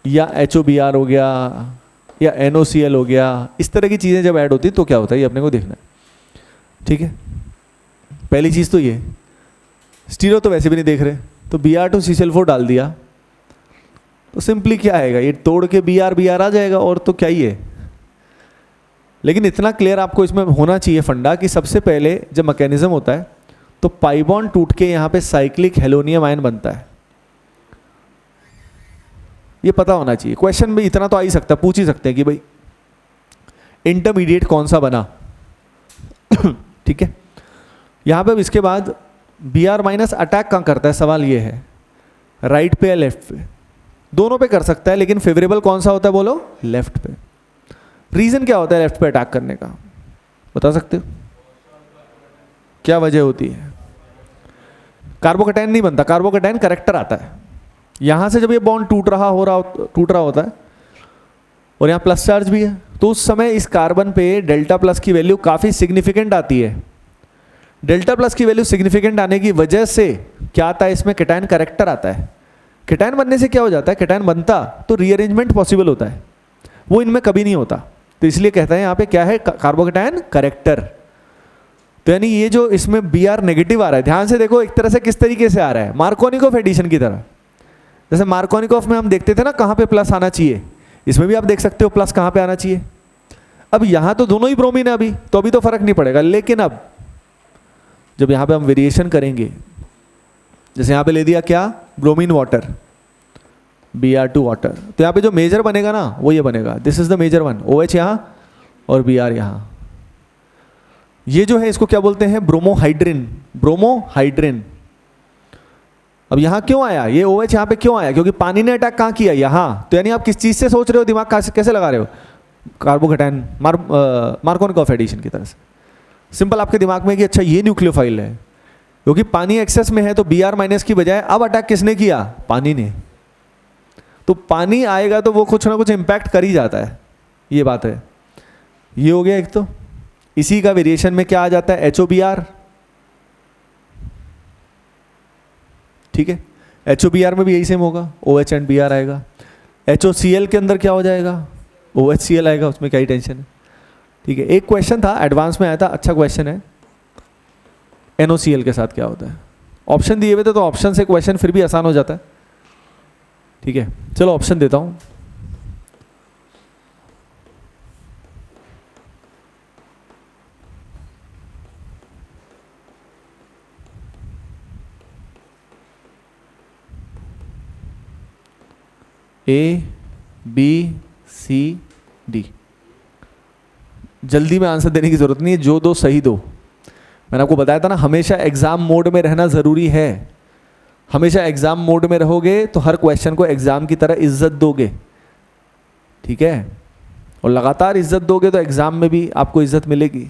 या HOBr हो गया, या NOCl हो गया, इस तरह की चीज़ें जब ऐड होती तो क्या होता है ये अपने को देखना है, ठीक है। पहली चीज़ तो ये, स्टीरियो तो वैसे भी नहीं देख रहे, तो Br2CCl4 डाल दिया तो सिंपली क्या आएगा, ये तोड़ के Br आ जाएगा, और तो क्या ही है, लेकिन इतना क्लियर आपको इसमें होना चाहिए फंडा कि सबसे पहले जब मैकेनिज्म होता है तो पाई बॉन्ड टूट के यहाँ पे साइक्लिक हेलोनियम आयन बनता है, ये पता होना चाहिए। क्वेश्चन में इतना तो आ ही सकता है, पूछ ही सकते हैं कि भाई इंटरमीडिएट कौन सा बना। ठीक है, यहाँ पे अब इसके बाद बी आर माइनस अटैक कहाँ करता है, सवाल ये है राइट पे या लेफ्ट पे, दोनों पे कर सकता है, लेकिन फेवरेबल कौन सा होता है बोलो, लेफ्ट पे। रीजन क्या होता है लेफ्ट पे अटैक करने का, बता सकते हो क्या वजह होती है? कार्बोकैटायन नहीं बनता, कार्बोकैटायन करेक्टर आता है। यहां से जब ये बॉन्ड टूट रहा होता है और यहाँ प्लस चार्ज भी है, तो उस समय इस कार्बन पे डेल्टा प्लस की वैल्यू काफी सिग्निफिकेंट आती है। डेल्टा प्लस की वैल्यू सिग्निफिकेंट आने की वजह से क्या आता है इसमें, कैटायन करेक्टर आता है। कैटायन बनने से क्या हो जाता है, कैटायन बनता तो रीअरेंजमेंट पॉसिबल होता है, वो इनमें कभी नहीं होता। तो इसलिए कहते हैं यहाँ पे क्या है, कार्बोकैटायन करेक्टर। तो यानी ये जो इसमें बी आर नेगेटिव आ रहा है, ध्यान से देखो एक तरह से किस तरीके से आ रहा है, मार्कोनिकोफ एडिशन की तरह। जैसे मार्कोनिकोफ में हम देखते थे ना कहाँ पे प्लस आना चाहिए, इसमें भी आप देख सकते हो प्लस कहाँ पे आना चाहिए। अब यहाँ तो दोनों ही ब्रोमीन है अभी तो फर्क नहीं पड़ेगा, लेकिन अब जब यहाँ पे हम वेरिएशन करेंगे, जैसे यहाँ पे ले दिया क्या, ब्रोमीन वाटर, Br2 वाटर, तो यहाँ पे जो मेजर बनेगा ना वो ये बनेगा, this is the major one, OH यहाँ और Br यहाँ। ये जो है इसको क्या बोलते हैं, ब्रोमोहाइड्रिन, ब्रोमोहाइड्रिन। अब यहाँ क्यों आया ये OH, यहाँ पे क्यों आया, क्योंकि पानी ने अटैक कहाँ किया, यहाँ। तो यानी आप किस चीज से सोच रहे हो, दिमाग कैसे लगा रहे हो, कार्बोकैटायन मार्कोनिकोफ एडिशन की तरह से। सिंपल आपके दिमाग में कि अच्छा ये न्यूक्लियोफाइल है, क्योंकि पानी एक्सेस में है तो Br माइनस की बजाय अब अटैक किसने किया, पानी ने। तो पानी आएगा तो वो कुछ ना कुछ इंपैक्ट कर ही जाता है, ये बात है। ये हो गया एक। तो इसी का वेरिएशन में क्या आ जाता है, HOBr। ठीक है, HOBr में भी यही सेम होगा, OH एंड Br आएगा। HOCl के अंदर क्या हो जाएगा, OHCl आएगा, उसमें क्या ही टेंशन है। ठीक है, एक क्वेश्चन था एडवांस में आया था, अच्छा क्वेश्चन है, NOCl के साथ क्या होता है। ऑप्शन दिए हुए थे तो ऑप्शन से क्वेश्चन फिर भी आसान हो जाता है। ठीक है, चलो ऑप्शन देता हूं। A, B, C, D। जल्दी में आंसर देने की जरूरत नहीं है, जो दो सही दो। मैंने आपको बताया था ना, हमेशा एग्जाम मोड में रहना जरूरी है। हमेशा एग्जाम मोड में रहोगे तो हर क्वेश्चन को एग्जाम की तरह इज्जत दोगे। ठीक है, और लगातार इज्जत दोगे तो एग्जाम में भी आपको इज्जत मिलेगी।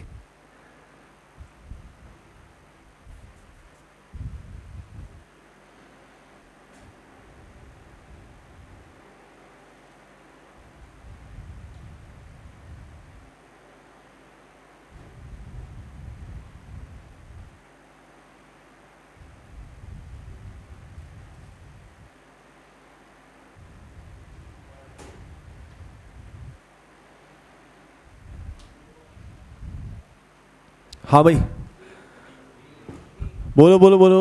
हाँ भाई, बोलो बोलो बोलो,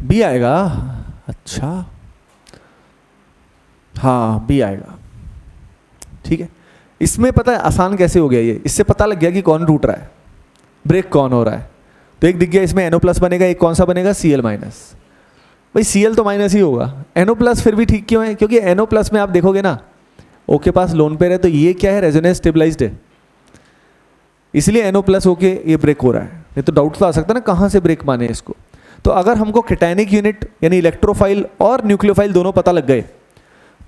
बी आएगा। अच्छा, हाँ बी आएगा। ठीक है, इसमें पता है आसान कैसे हो गया ये, इससे पता लग गया कि कौन टूट रहा है, ब्रेक कौन हो रहा है। तो एक दिख गया, इसमें NO प्लस बनेगा, एक कौन सा बनेगा, Cl माइनस। भाई Cl तो माइनस ही होगा, NO प्लस फिर भी ठीक क्यों है, क्योंकि NO प्लस में आप देखोगे ना O के पास लोन पेयर है, तो ये क्या है, रेजोनेंस स्टेबलाइज्ड है, इसलिए NO प्लस होके ये ब्रेक हो रहा है। नहीं तो डाउट तो आ सकता है ना कहाँ से ब्रेक माने इसको। तो अगर हमको कैटायनिक यूनिट यानी इलेक्ट्रोफाइल और न्यूक्लियोफाइल दोनों पता लग गए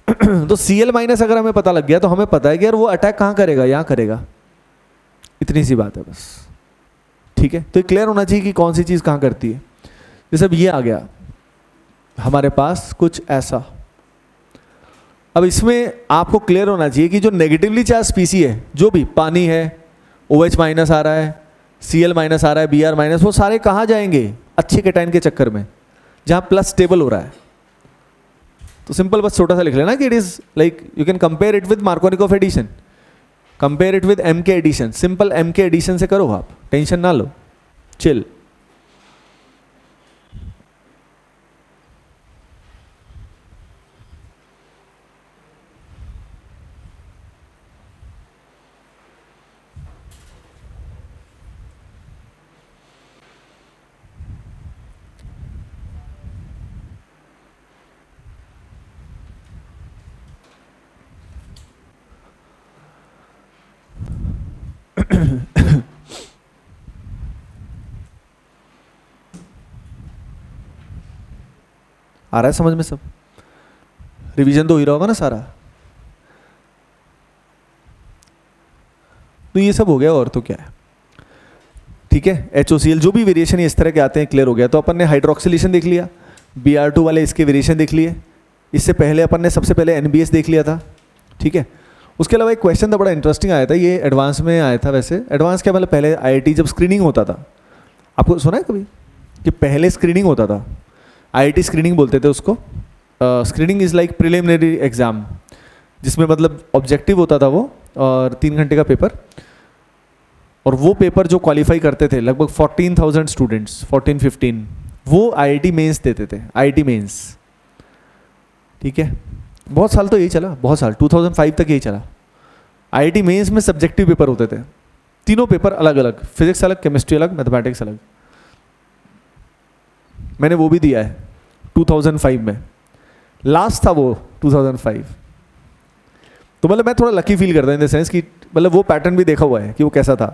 तो Cl माइनस अगर हमें पता लग गया तो हमें पता है कि यार वो अटैक कहाँ करेगा, यहाँ करेगा। इतनी सी बात है बस। ठीक है, तो क्लियर होना चाहिए कि कौन सी चीज़ कहाँ करती है। जैसे अब ये आ गया हमारे पास कुछ ऐसा। अब इसमें आपको क्लियर होना चाहिए कि जो नेगेटिवली चार्ज स्पीसी है, जो भी पानी है, OH माइनस आ रहा है, Cl माइनस आ रहा है, Br माइनस, वो सारे कहाँ जाएंगे, अच्छे कैटायन के चक्कर में, जहाँ प्लस स्टेबल हो रहा है। तो सिंपल बस छोटा सा लिख लेना कि it is like you can compare it with Markovnikov addition, compare it with MK addition. Simple MK addition से करो, आप टेंशन ना लो, चिल। आ रहा है समझ में सब? रिवीजन तो हो ही रहा होगा ना सारा। तो ये सब हो गया, और तो क्या है, ठीक है। HOCl जो भी वेरिएशन इस तरह के आते हैं क्लियर हो गया। तो अपन ने हाइड्रोक्सिलेशन देख लिया, Br2 वाले इसके वेरिएशन देख लिए। इससे पहले अपन ने सबसे पहले NBS देख लिया था, ठीक है। उसके अलावा एक क्वेश्चन था बड़ा इंटरेस्टिंग आया था, ये एडवांस में आया था। वैसे एडवांस क्या मतलब, पहले IIT जब स्क्रीनिंग होता था, आपको सुना है कभी कि पहले स्क्रीनिंग होता था, IIT स्क्रीनिंग बोलते थे उसको। Screening is like preliminary exam, जिसमें मतलब ऑब्जेक्टिव होता था वो, और 3 घंटे का पेपर। और वो पेपर जो क्वालिफाई करते थे लगभग 14,000 स्टूडेंट्स, 14-15, वो IIT मेंस देते थे, IIT मेंस, ठीक है। बहुत साल तो यही चला, बहुत साल, 2005 तक यही चला। IIT मेंस में सब्जेक्टिव पेपर होते थे, तीनों पेपर अलग अलग, फिजिक्स अलग, केमिस्ट्री अलग, मैथमेटिक्स अलग। मैंने वो भी दिया है 2005 में, लास्ट था वो 2005। तो मतलब मैं थोड़ा लकी फील करता हूँ इन द सेंस कि मतलब वो पैटर्न भी देखा हुआ है कि वो कैसा था।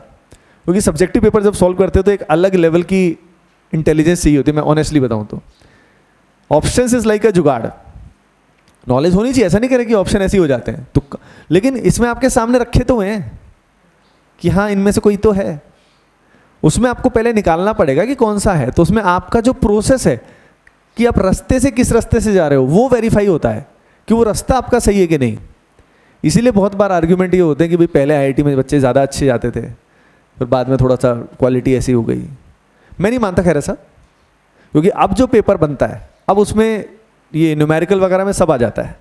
क्योंकि सब्जेक्टिव पेपर जब सॉल्व करते हो तो एक अलग लेवल की इंटेलिजेंस चाहिए होती है, मैं ऑनेस्टली बताऊं तो। ऑप्शंस इज लाइक अ जुगाड़, नॉलेज होनी चाहिए, ऐसा नहीं करें कि ऑप्शन ऐसे ही हो जाते हैं तुक्का, लेकिन इसमें आपके सामने रखे तो हैं कि हाँ इनमें से कोई तो है। उसमें आपको पहले निकालना पड़ेगा कि कौन सा है। तो उसमें आपका जो प्रोसेस है कि आप रास्ते से किस रास्ते से जा रहे हो, वो वेरीफाई होता है कि वो रास्ता आपका सही है कि नहीं। इसीलिए बहुत बार आर्ग्यूमेंट ये होते हैं कि भाई पहले IIT में बच्चे ज़्यादा अच्छे जाते थे, फिर बाद में थोड़ा सा क्वालिटी ऐसी हो गई। मैं नहीं मानता खैर ऐसा, क्योंकि अब जो पेपर बनता है अब उसमें ये न्यूमेरिकल वगैरह में सब आ जाता है।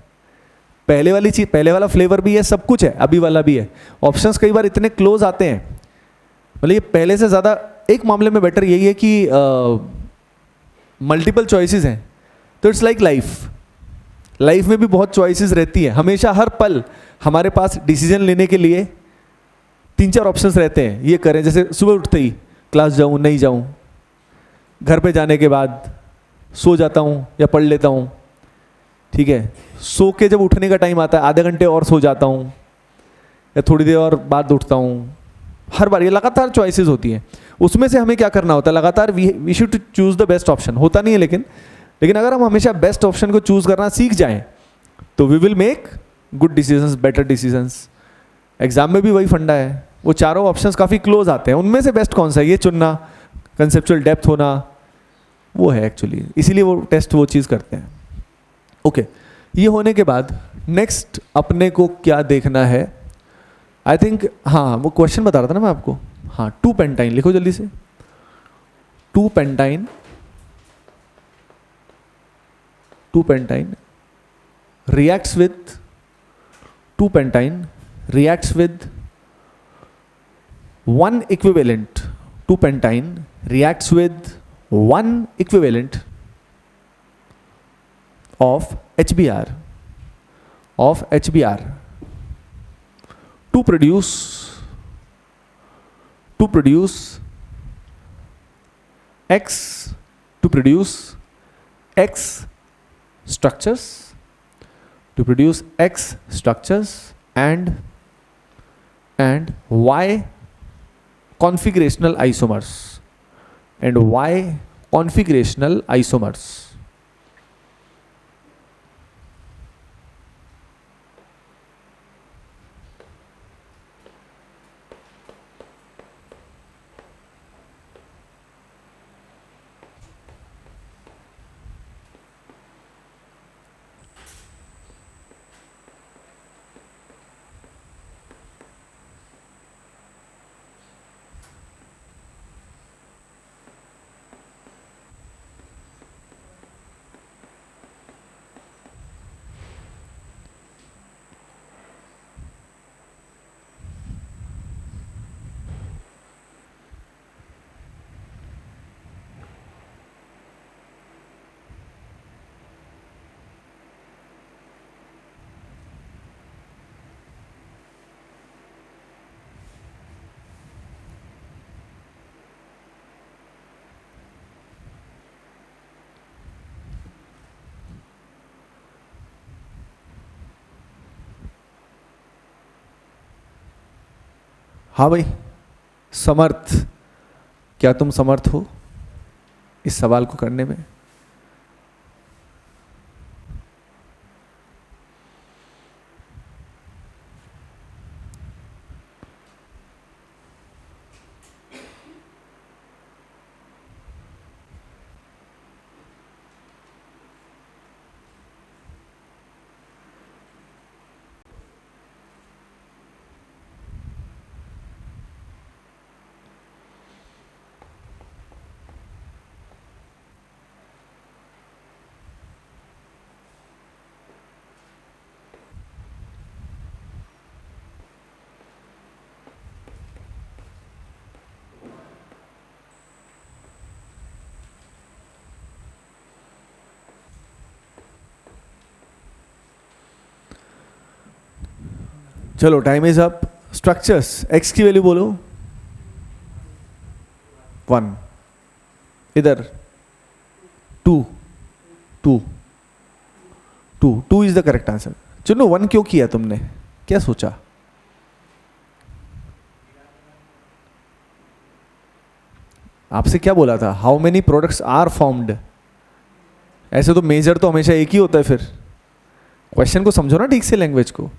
पहले वाली चीज़, पहले वाला फ्लेवर भी है, सब कुछ है, अभी वाला भी है। ऑप्शंस कई बार इतने क्लोज आते हैं, मतलब ये पहले से ज़्यादा एक मामले में बेटर यही है कि मल्टीपल चॉइसेस हैं। तो इट्स लाइक लाइफ में भी बहुत चॉइसेस रहती है, हमेशा हर पल हमारे पास डिसीजन लेने के लिए 3-4 ऑप्शंस रहते हैं। ये करें, जैसे सुबह उठते ही क्लास जाऊं नहीं जाऊं, घर पे जाने के बाद सो जाता हूं या पढ़ लेता हूं, ठीक है। सो के जब उठने का टाइम आता है आधे घंटे और सो जाता हूं या थोड़ी देर और बाद उठता हूं। हर बार ये लगातार चॉइसेस होती हैं, उसमें से हमें क्या करना होता है लगातार, we should choose the best option. होता नहीं है लेकिन अगर हम हमेशा बेस्ट ऑप्शन को चूज करना सीख जाएं तो we will make good decisions, better decisions. Exam में भी वही फंडा है, वो चारों ऑप्शंस काफ़ी क्लोज आते हैं, उनमें से बेस्ट कौन सा है ये चुनना, कंसेप्चुअल डेप्थ होना, वो है एक्चुअली, इसीलिए वो टेस्ट वो चीज़ करते हैं। ओके, ये होने के बाद नेक्स्ट अपने को क्या देखना है, आई थिंक, हाँ वो क्वेश्चन बता रहा था ना मैं आपको, हाँ 2-पेंटाइन लिखो जल्दी से। 2-पेंटाइन reacts with 2-pentyne reacts with one equivalent 2-pentyne reacts with one equivalent of HBr to produce X structures, and Y configurational isomers, हाँ भाई समर्थ, क्या तुम समर्थ हो इस सवाल को करने में? चलो time is up. Structures, x की वैल्यू बोलो 1, इधर 2 2 2 2 इज द करेक्ट आंसर। चलो 1 क्यों किया तुमने, क्या सोचा? आपसे क्या बोला था? How many products are formed. ऐसे तो मेजर तो हमेशा एक ही होता है। फिर क्वेश्चन को समझो ना ठीक से, लैंग्वेज को।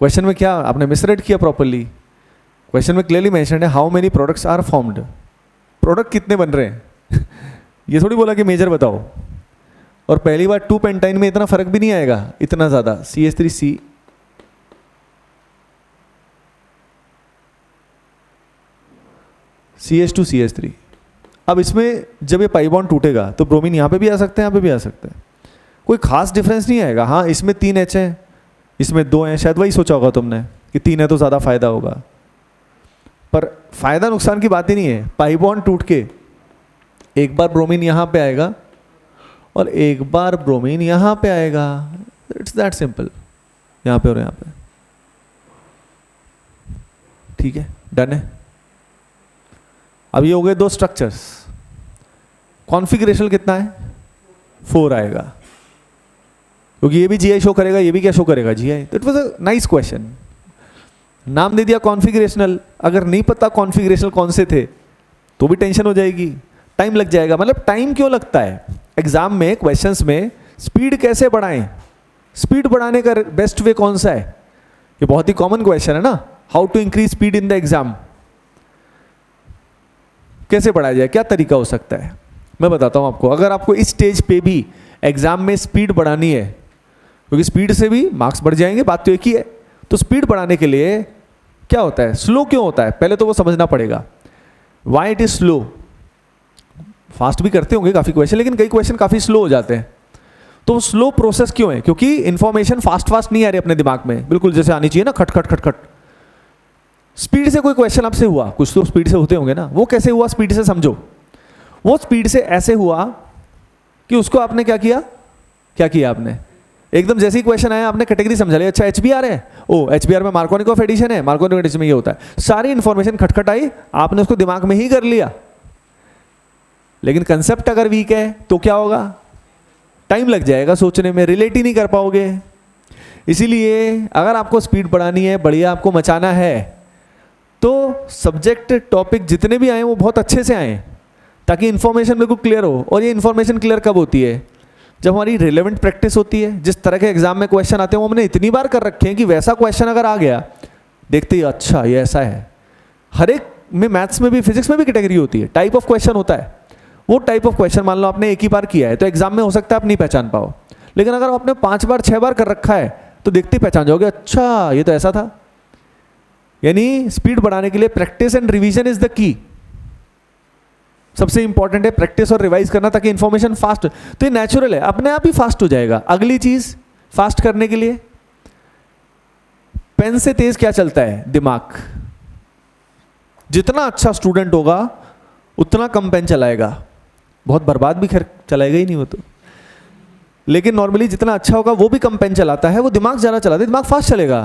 क्वेश्चन में क्या आपने मिसरेड किया प्रॉपरली? क्वेश्चन में क्लियरली मेंशन है how many products are formed. Product कितने बन रहे हैं ये थोड़ी बोला कि मेजर बताओ। और पहली बार 2 पेंटाइन में इतना फर्क भी नहीं आएगा, इतना ज्यादा। CH3C CH2 CH3। अब इसमें जब ये पाई बॉन्ड टूटेगा तो ब्रोमीन यहाँ पे भी आ सकते हैं, यहाँ पे भी आ सकते हैं, कोई खास डिफरेंस नहीं आएगा। हाँ, इसमें 3 H हैं, इसमें 2 हैं, शायद वही सोचा होगा तुमने कि 3 है तो ज़्यादा फायदा होगा। पर फायदा नुकसान की बात ही नहीं है। पाई बॉन्ड टूट के एक बार ब्रोमीन यहाँ पे आएगा और एक बार ब्रोमीन यहाँ पे आएगा। इट्स दैट सिंपल, यहाँ पे और यहाँ पे। ठीक है, डन है। अब ये हो गए 2 स्ट्रक्चर्स। कॉन्फ़िगरेशन कितना है? 4 आएगा, क्योंकि ये भी GI शो करेगा, ये भी क्या शो करेगा? GI। तो it was a nice question. नाम दे दिया कॉन्फ़िगरेशनल। अगर नहीं पता कॉन्फ़िगरेशनल कौन से थे तो भी टेंशन हो जाएगी, टाइम लग जाएगा। मतलब टाइम क्यों लगता है एग्जाम में, क्वेश्चंस में? स्पीड कैसे बढ़ाएं? स्पीड बढ़ाने का बेस्ट वे कौन सा है? ये बहुत ही कॉमन क्वेश्चन है ना, how to increase speed in the exam. कैसे बढ़ाया जाए, क्या तरीका हो सकता है? मैं बताता हूं आपको। अगर आपको इस स्टेज पे भी एग्जाम में स्पीड बढ़ानी है, क्योंकि स्पीड से भी मार्क्स बढ़ जाएंगे, बात तो एक ही है। तो स्पीड बढ़ाने के लिए क्या होता है, स्लो क्यों होता है, पहले तो वो समझना पड़ेगा। Why it is slow? Fast भी करते होंगे काफी क्वेश्चन, लेकिन कई क्वेश्चन काफी स्लो हो जाते हैं। तो स्लो प्रोसेस क्यों है? क्योंकि इंफॉर्मेशन फास्ट नहीं आ रही अपने दिमाग में, बिल्कुल जैसे आनी चाहिए ना, खट खट खट खट। स्पीड से कोई क्वेश्चन आपसे हुआ, कुछ तो स्पीड से होते होंगे ना, वो कैसे हुआ स्पीड से समझो। वो स्पीड से ऐसे हुआ कि उसको आपने क्या किया, क्या किया आपने? एकदम जैसे ही क्वेश्चन आया आपने कैटेगरी समझा लिया। अच्छा HBR है, ओ HBR में मार्कोनिक ऑफ एडिशन है, मार्कोनिक ऑफ एडिशन में ये होता है। सारी इंफॉर्मेशन खटखट आई, आपने उसको दिमाग में ही कर लिया। लेकिन कंसेप्ट अगर वीक है तो क्या होगा? टाइम लग जाएगा सोचने में, रिलेट ही नहीं कर पाओगे। इसीलिए अगर आपको स्पीड बढ़ानी है, बढ़िया आपको मचाना है, तो सब्जेक्ट टॉपिक जितने भी आए वो बहुत अच्छे से आए, ताकि इन्फॉर्मेशन बिल्कुल क्लियर हो। और ये इन्फॉर्मेशन क्लियर कब होती है? जब हमारी रिलेवेंट प्रैक्टिस होती है। जिस तरह के एग्जाम में क्वेश्चन आते हैं वो हमने इतनी बार कर रखे हैं कि वैसा क्वेश्चन अगर आ गया, देखते ही अच्छा ये ऐसा है। हर एक में, मैथ्स में भी फिजिक्स में भी कैटेगरी होती है, टाइप ऑफ क्वेश्चन होता है। वो टाइप ऑफ क्वेश्चन मान लो आपने एक ही बार किया है तो एग्जाम में हो सकता है आप नहीं पहचान पाओ, लेकिन अगर आपने 5 बार 6 बार कर रखा है तो देखते ही पहचान जाओगे, अच्छा ये तो ऐसा था। यानी स्पीड बढ़ाने के लिए practice and revision is the key. सबसे इंपॉर्टेंट है प्रैक्टिस और रिवाइज करना, ताकि इंफॉर्मेशन फास्ट। तो ये नेचुरल है, अपने आप ही फास्ट हो जाएगा। अगली चीज फास्ट करने के लिए, पेन से तेज क्या चलता है? दिमाग। जितना अच्छा स्टूडेंट होगा उतना कम पेन चलाएगा, बहुत बर्बाद भी खैर चलाएगा ही नहीं वो तो। लेकिन नॉर्मली जितना अच्छा होगा वो भी कम पेन चलाता है, वो दिमाग ज़्यादा चलाता है, दिमाग फास्ट चलेगा।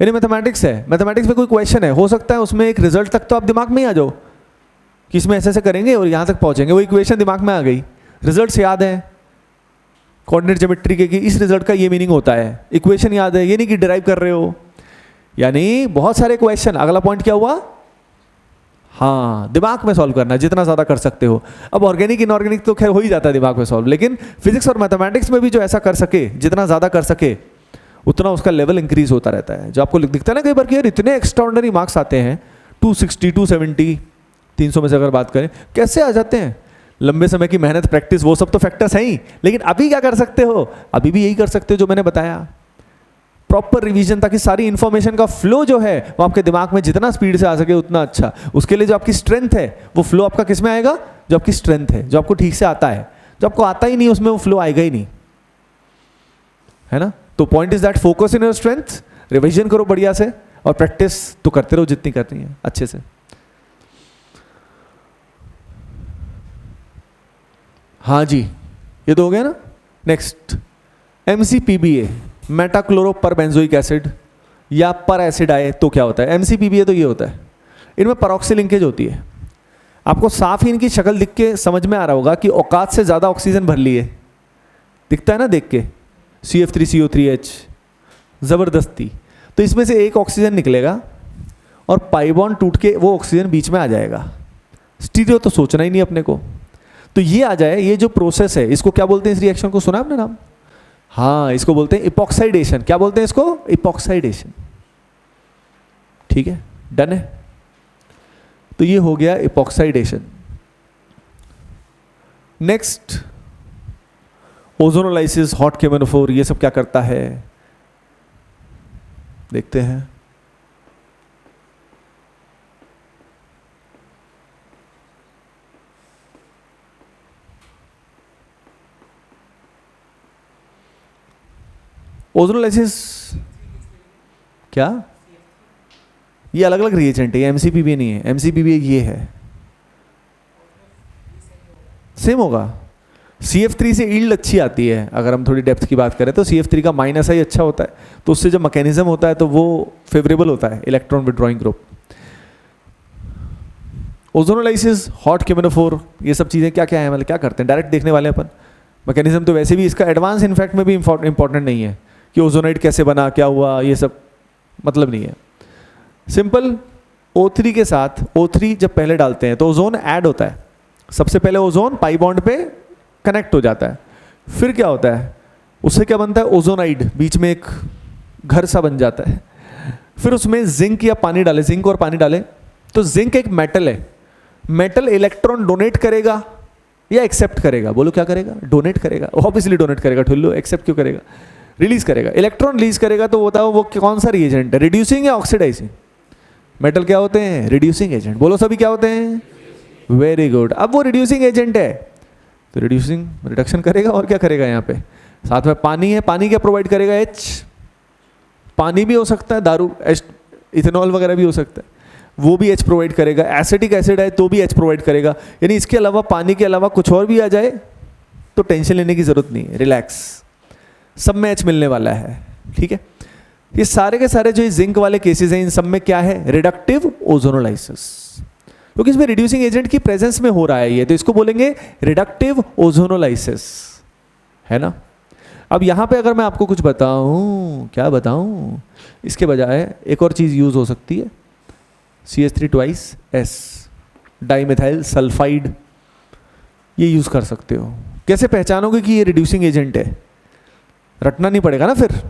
यानी मैथमेटिक्स है, मैथमेटिक्स में कोई क्वेश्चन है, हो सकता है उसमें एक रिजल्ट तक तो आप दिमाग में ही आ जाओ कि इसमें ऐसे ऐसे करेंगे और यहाँ तक पहुँचेंगे। वो इक्वेशन दिमाग में आ गई, रिजल्ट्स याद है कोऑर्डिनेट ज्योमेट्री के कि इस रिजल्ट का ये मीनिंग होता है, इक्वेशन याद है, ये नहीं कि डिराइव कर रहे हो। यानी बहुत सारे क्वेश्चन। अगला पॉइंट क्या हुआ? हाँ, दिमाग में सॉल्व करना, जितना ज़्यादा कर सकते हो। अब ऑर्गेनिक इनऑर्गेनिक तो खैर हो ही जाता है दिमाग में सॉल्व, लेकिन फिजिक्स और मैथमेटिक्स में भी जो ऐसा कर सके, जितना ज़्यादा कर सके उतना उसका लेवल इंक्रीज होता रहता है। जो आपको दिखता है ना कई बार कि यार इतने एक्स्ट्राऑर्डिनरी मार्क्स आते हैं, 260, 270, 300 में से अगर बात करें, कैसे आ जाते हैं? लंबे समय की मेहनत, प्रैक्टिस, वो सब तो फैक्टर्स हैं ही, लेकिन अभी क्या कर सकते हो? अभी भी यही कर सकते हो जो मैंने बताया, प्रॉपर रिवीजन, ताकि सारी इंफॉर्मेशन का फ्लो जो है वो आपके दिमाग में जितना स्पीड से आ सके उतना अच्छा। उसके लिए जो आपकी स्ट्रेंथ है वो फ्लो आपका किस में आएगा? जो आपकी स्ट्रेंथ है, जो आपको ठीक से आता है। जो आपको आता ही नहीं उसमें वो फ्लो आएगा ही नहीं, है ना? तो point is that focus in your strength, revision करो बढ़िया से, और प्रैक्टिस तो करते रहो जितनी करनी है अच्छे से। हाँ जी, ये तो हो गया ना। Next MCPBA, meta-chloroperbenzoic acid. या पर एसिड आए तो क्या होता है, MCPBA तो ये होता है, इनमें परऑक्सी लिंकेज होती है। आपको साफ ही इनकी शक्ल दिख के समझ में आ रहा होगा कि औकात से ज़्यादा ऑक्सीजन भर ली है, दिखता है ना देख के, CF3CO3H ज़बरदस्ती। तो इसमें से एक ऑक्सीजन निकलेगा और पाई बॉन्ड टूट के वो ऑक्सीजन बीच में आ जाएगा। स्टीरियो तो सोचना ही नहीं अपने को, तो ये आ जाए। ये जो प्रोसेस है इसको क्या बोलते हैं, इस रिएक्शन को सुना आपने नाम? हाँ, इसको बोलते हैं इपॉक्साइडेशन। क्या बोलते हैं इसको? इपॉक्साइडेशन। ठीक है, डन है। तो ये हो गया इपॉक्साइडेशन। नेक्स्ट ओजोनोलाइसिस, हॉट केमोनोफोर, ये सब क्या करता है देखते हैं। ओजोनोलाइसिस क्या, ये अलग अलग रिएजेंट है, ये MCPBA नहीं है। MCPBA ये है, सेम होगा। CF3 से ईल्ड अच्छी आती है। अगर हम थोड़ी डेप्थ की बात करें तो CF3 का माइनस आई अच्छा होता है, तो उससे जो मैकेनिज्म होता है तो वो फेवरेबल होता है, electron withdrawing group. Ozonolysis, hot K M N O four, ये सब चीज़ें क्या क्या है, मतलब क्या करते हैं, डायरेक्ट देखने वाले अपन। मैकेनिज्म तो वैसे भी इसका एडवांस इनफैक्ट में भी इंपॉर्टेंट नहीं है कि ओजोनाइड कैसे बना, क्या हुआ, ये सब मतलब नहीं है। सिंपल, O3 के साथ O3 जब पहले डालते हैं तो ओजोन ऐड होता है। सबसे पहले ओजोन पाई बॉन्ड पे कनेक्ट हो जाता है, फिर क्या होता है, उससे क्या बनता है, ओजोनाइड, बीच में एक घर सा बन जाता है। फिर उसमें जिंक या पानी डाले, जिंक और पानी डाले, तो जिंक एक मेटल है। मेटल इलेक्ट्रॉन डोनेट करेगा या एक्सेप्ट करेगा? बोलो क्या करेगा? डोनेट करेगा। ऑब्वियसली डोनेट करेगा, ठुल्लो, एक्सेप्ट क्यों करेगा? रिलीज करेगा, इलेक्ट्रॉन रिलीज करेगा। तो बताओ वो कौन सा रिएजेंट है, रिड्यूसिंग या ऑक्सीडाइजिंग? मेटल क्या होते हैं? Reducing agent. बोलो सभी क्या होते हैं? Very good. अब वो रिड्यूसिंग एजेंट है तो रिड्यूसिंग, रिडक्शन करेगा, और क्या करेगा यहाँ पे? साथ में पानी है, पानी क्या प्रोवाइड करेगा? H। पानी भी हो सकता है, दारू, इथेनॉल वगैरह भी हो सकता है, वो भी H प्रोवाइड करेगा। एसिटिक एसिड है तो भी H प्रोवाइड करेगा। यानी इसके अलावा, पानी के अलावा कुछ और भी आ जाए तो टेंशन लेने की जरूरत नहीं है, रिलैक्स, सब में H मिलने वाला है। ठीक है, ये सारे के सारे जो जिंक वाले केसेस हैं, इन सब में क्या है? रिडक्टिव ओजोनोलाइसिस, क्योंकि इसमें रिड्यूसिंग एजेंट की प्रेजेंस में हो रहा है ये, तो इसको बोलेंगे रिडक्टिव ओजोनोलाइसिस, है ना। अब यहाँ पे अगर मैं आपको कुछ बताऊँ, क्या बताऊँ, इसके बजाय एक और चीज़ यूज़ हो सकती है, CH3 डाइमेथाइल सल्फाइड, ये यूज़ कर सकते हो। कैसे पहचानोगे कि ये रिड्यूसिंग एजेंट है? रटना नहीं पड़ेगा ना फिर।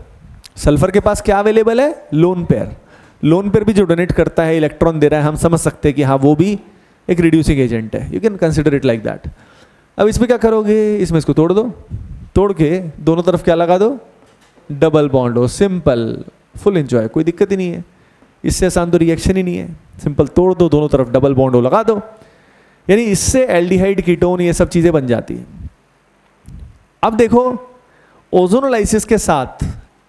सल्फर के पास क्या अवेलेबल है? Lone pair. लोन पेयर भी जो डोनेट करता है, इलेक्ट्रॉन दे रहा है, हम समझ सकते हैं कि हाँ वो भी एक रिड्यूसिंग एजेंट है। You can consider it like that. अब इसमें क्या करोगे, इसमें इसको तोड़ दो, तोड़ के दोनों तरफ क्या लगा दो? डबल बॉन्ड हो। सिंपल, फुल एंजॉय, कोई दिक्कत ही नहीं है, इससे आसान तो रिएक्शन ही नहीं है। सिंपल तोड़ दो, दोनों तरफ डबल बॉन्ड हो लगा दो, यानी इससे एल्डिहाइड, कीटोन, ये सब चीज़ें बन जाती हैं। अब देखो, ओजोनोलाइसिस के साथ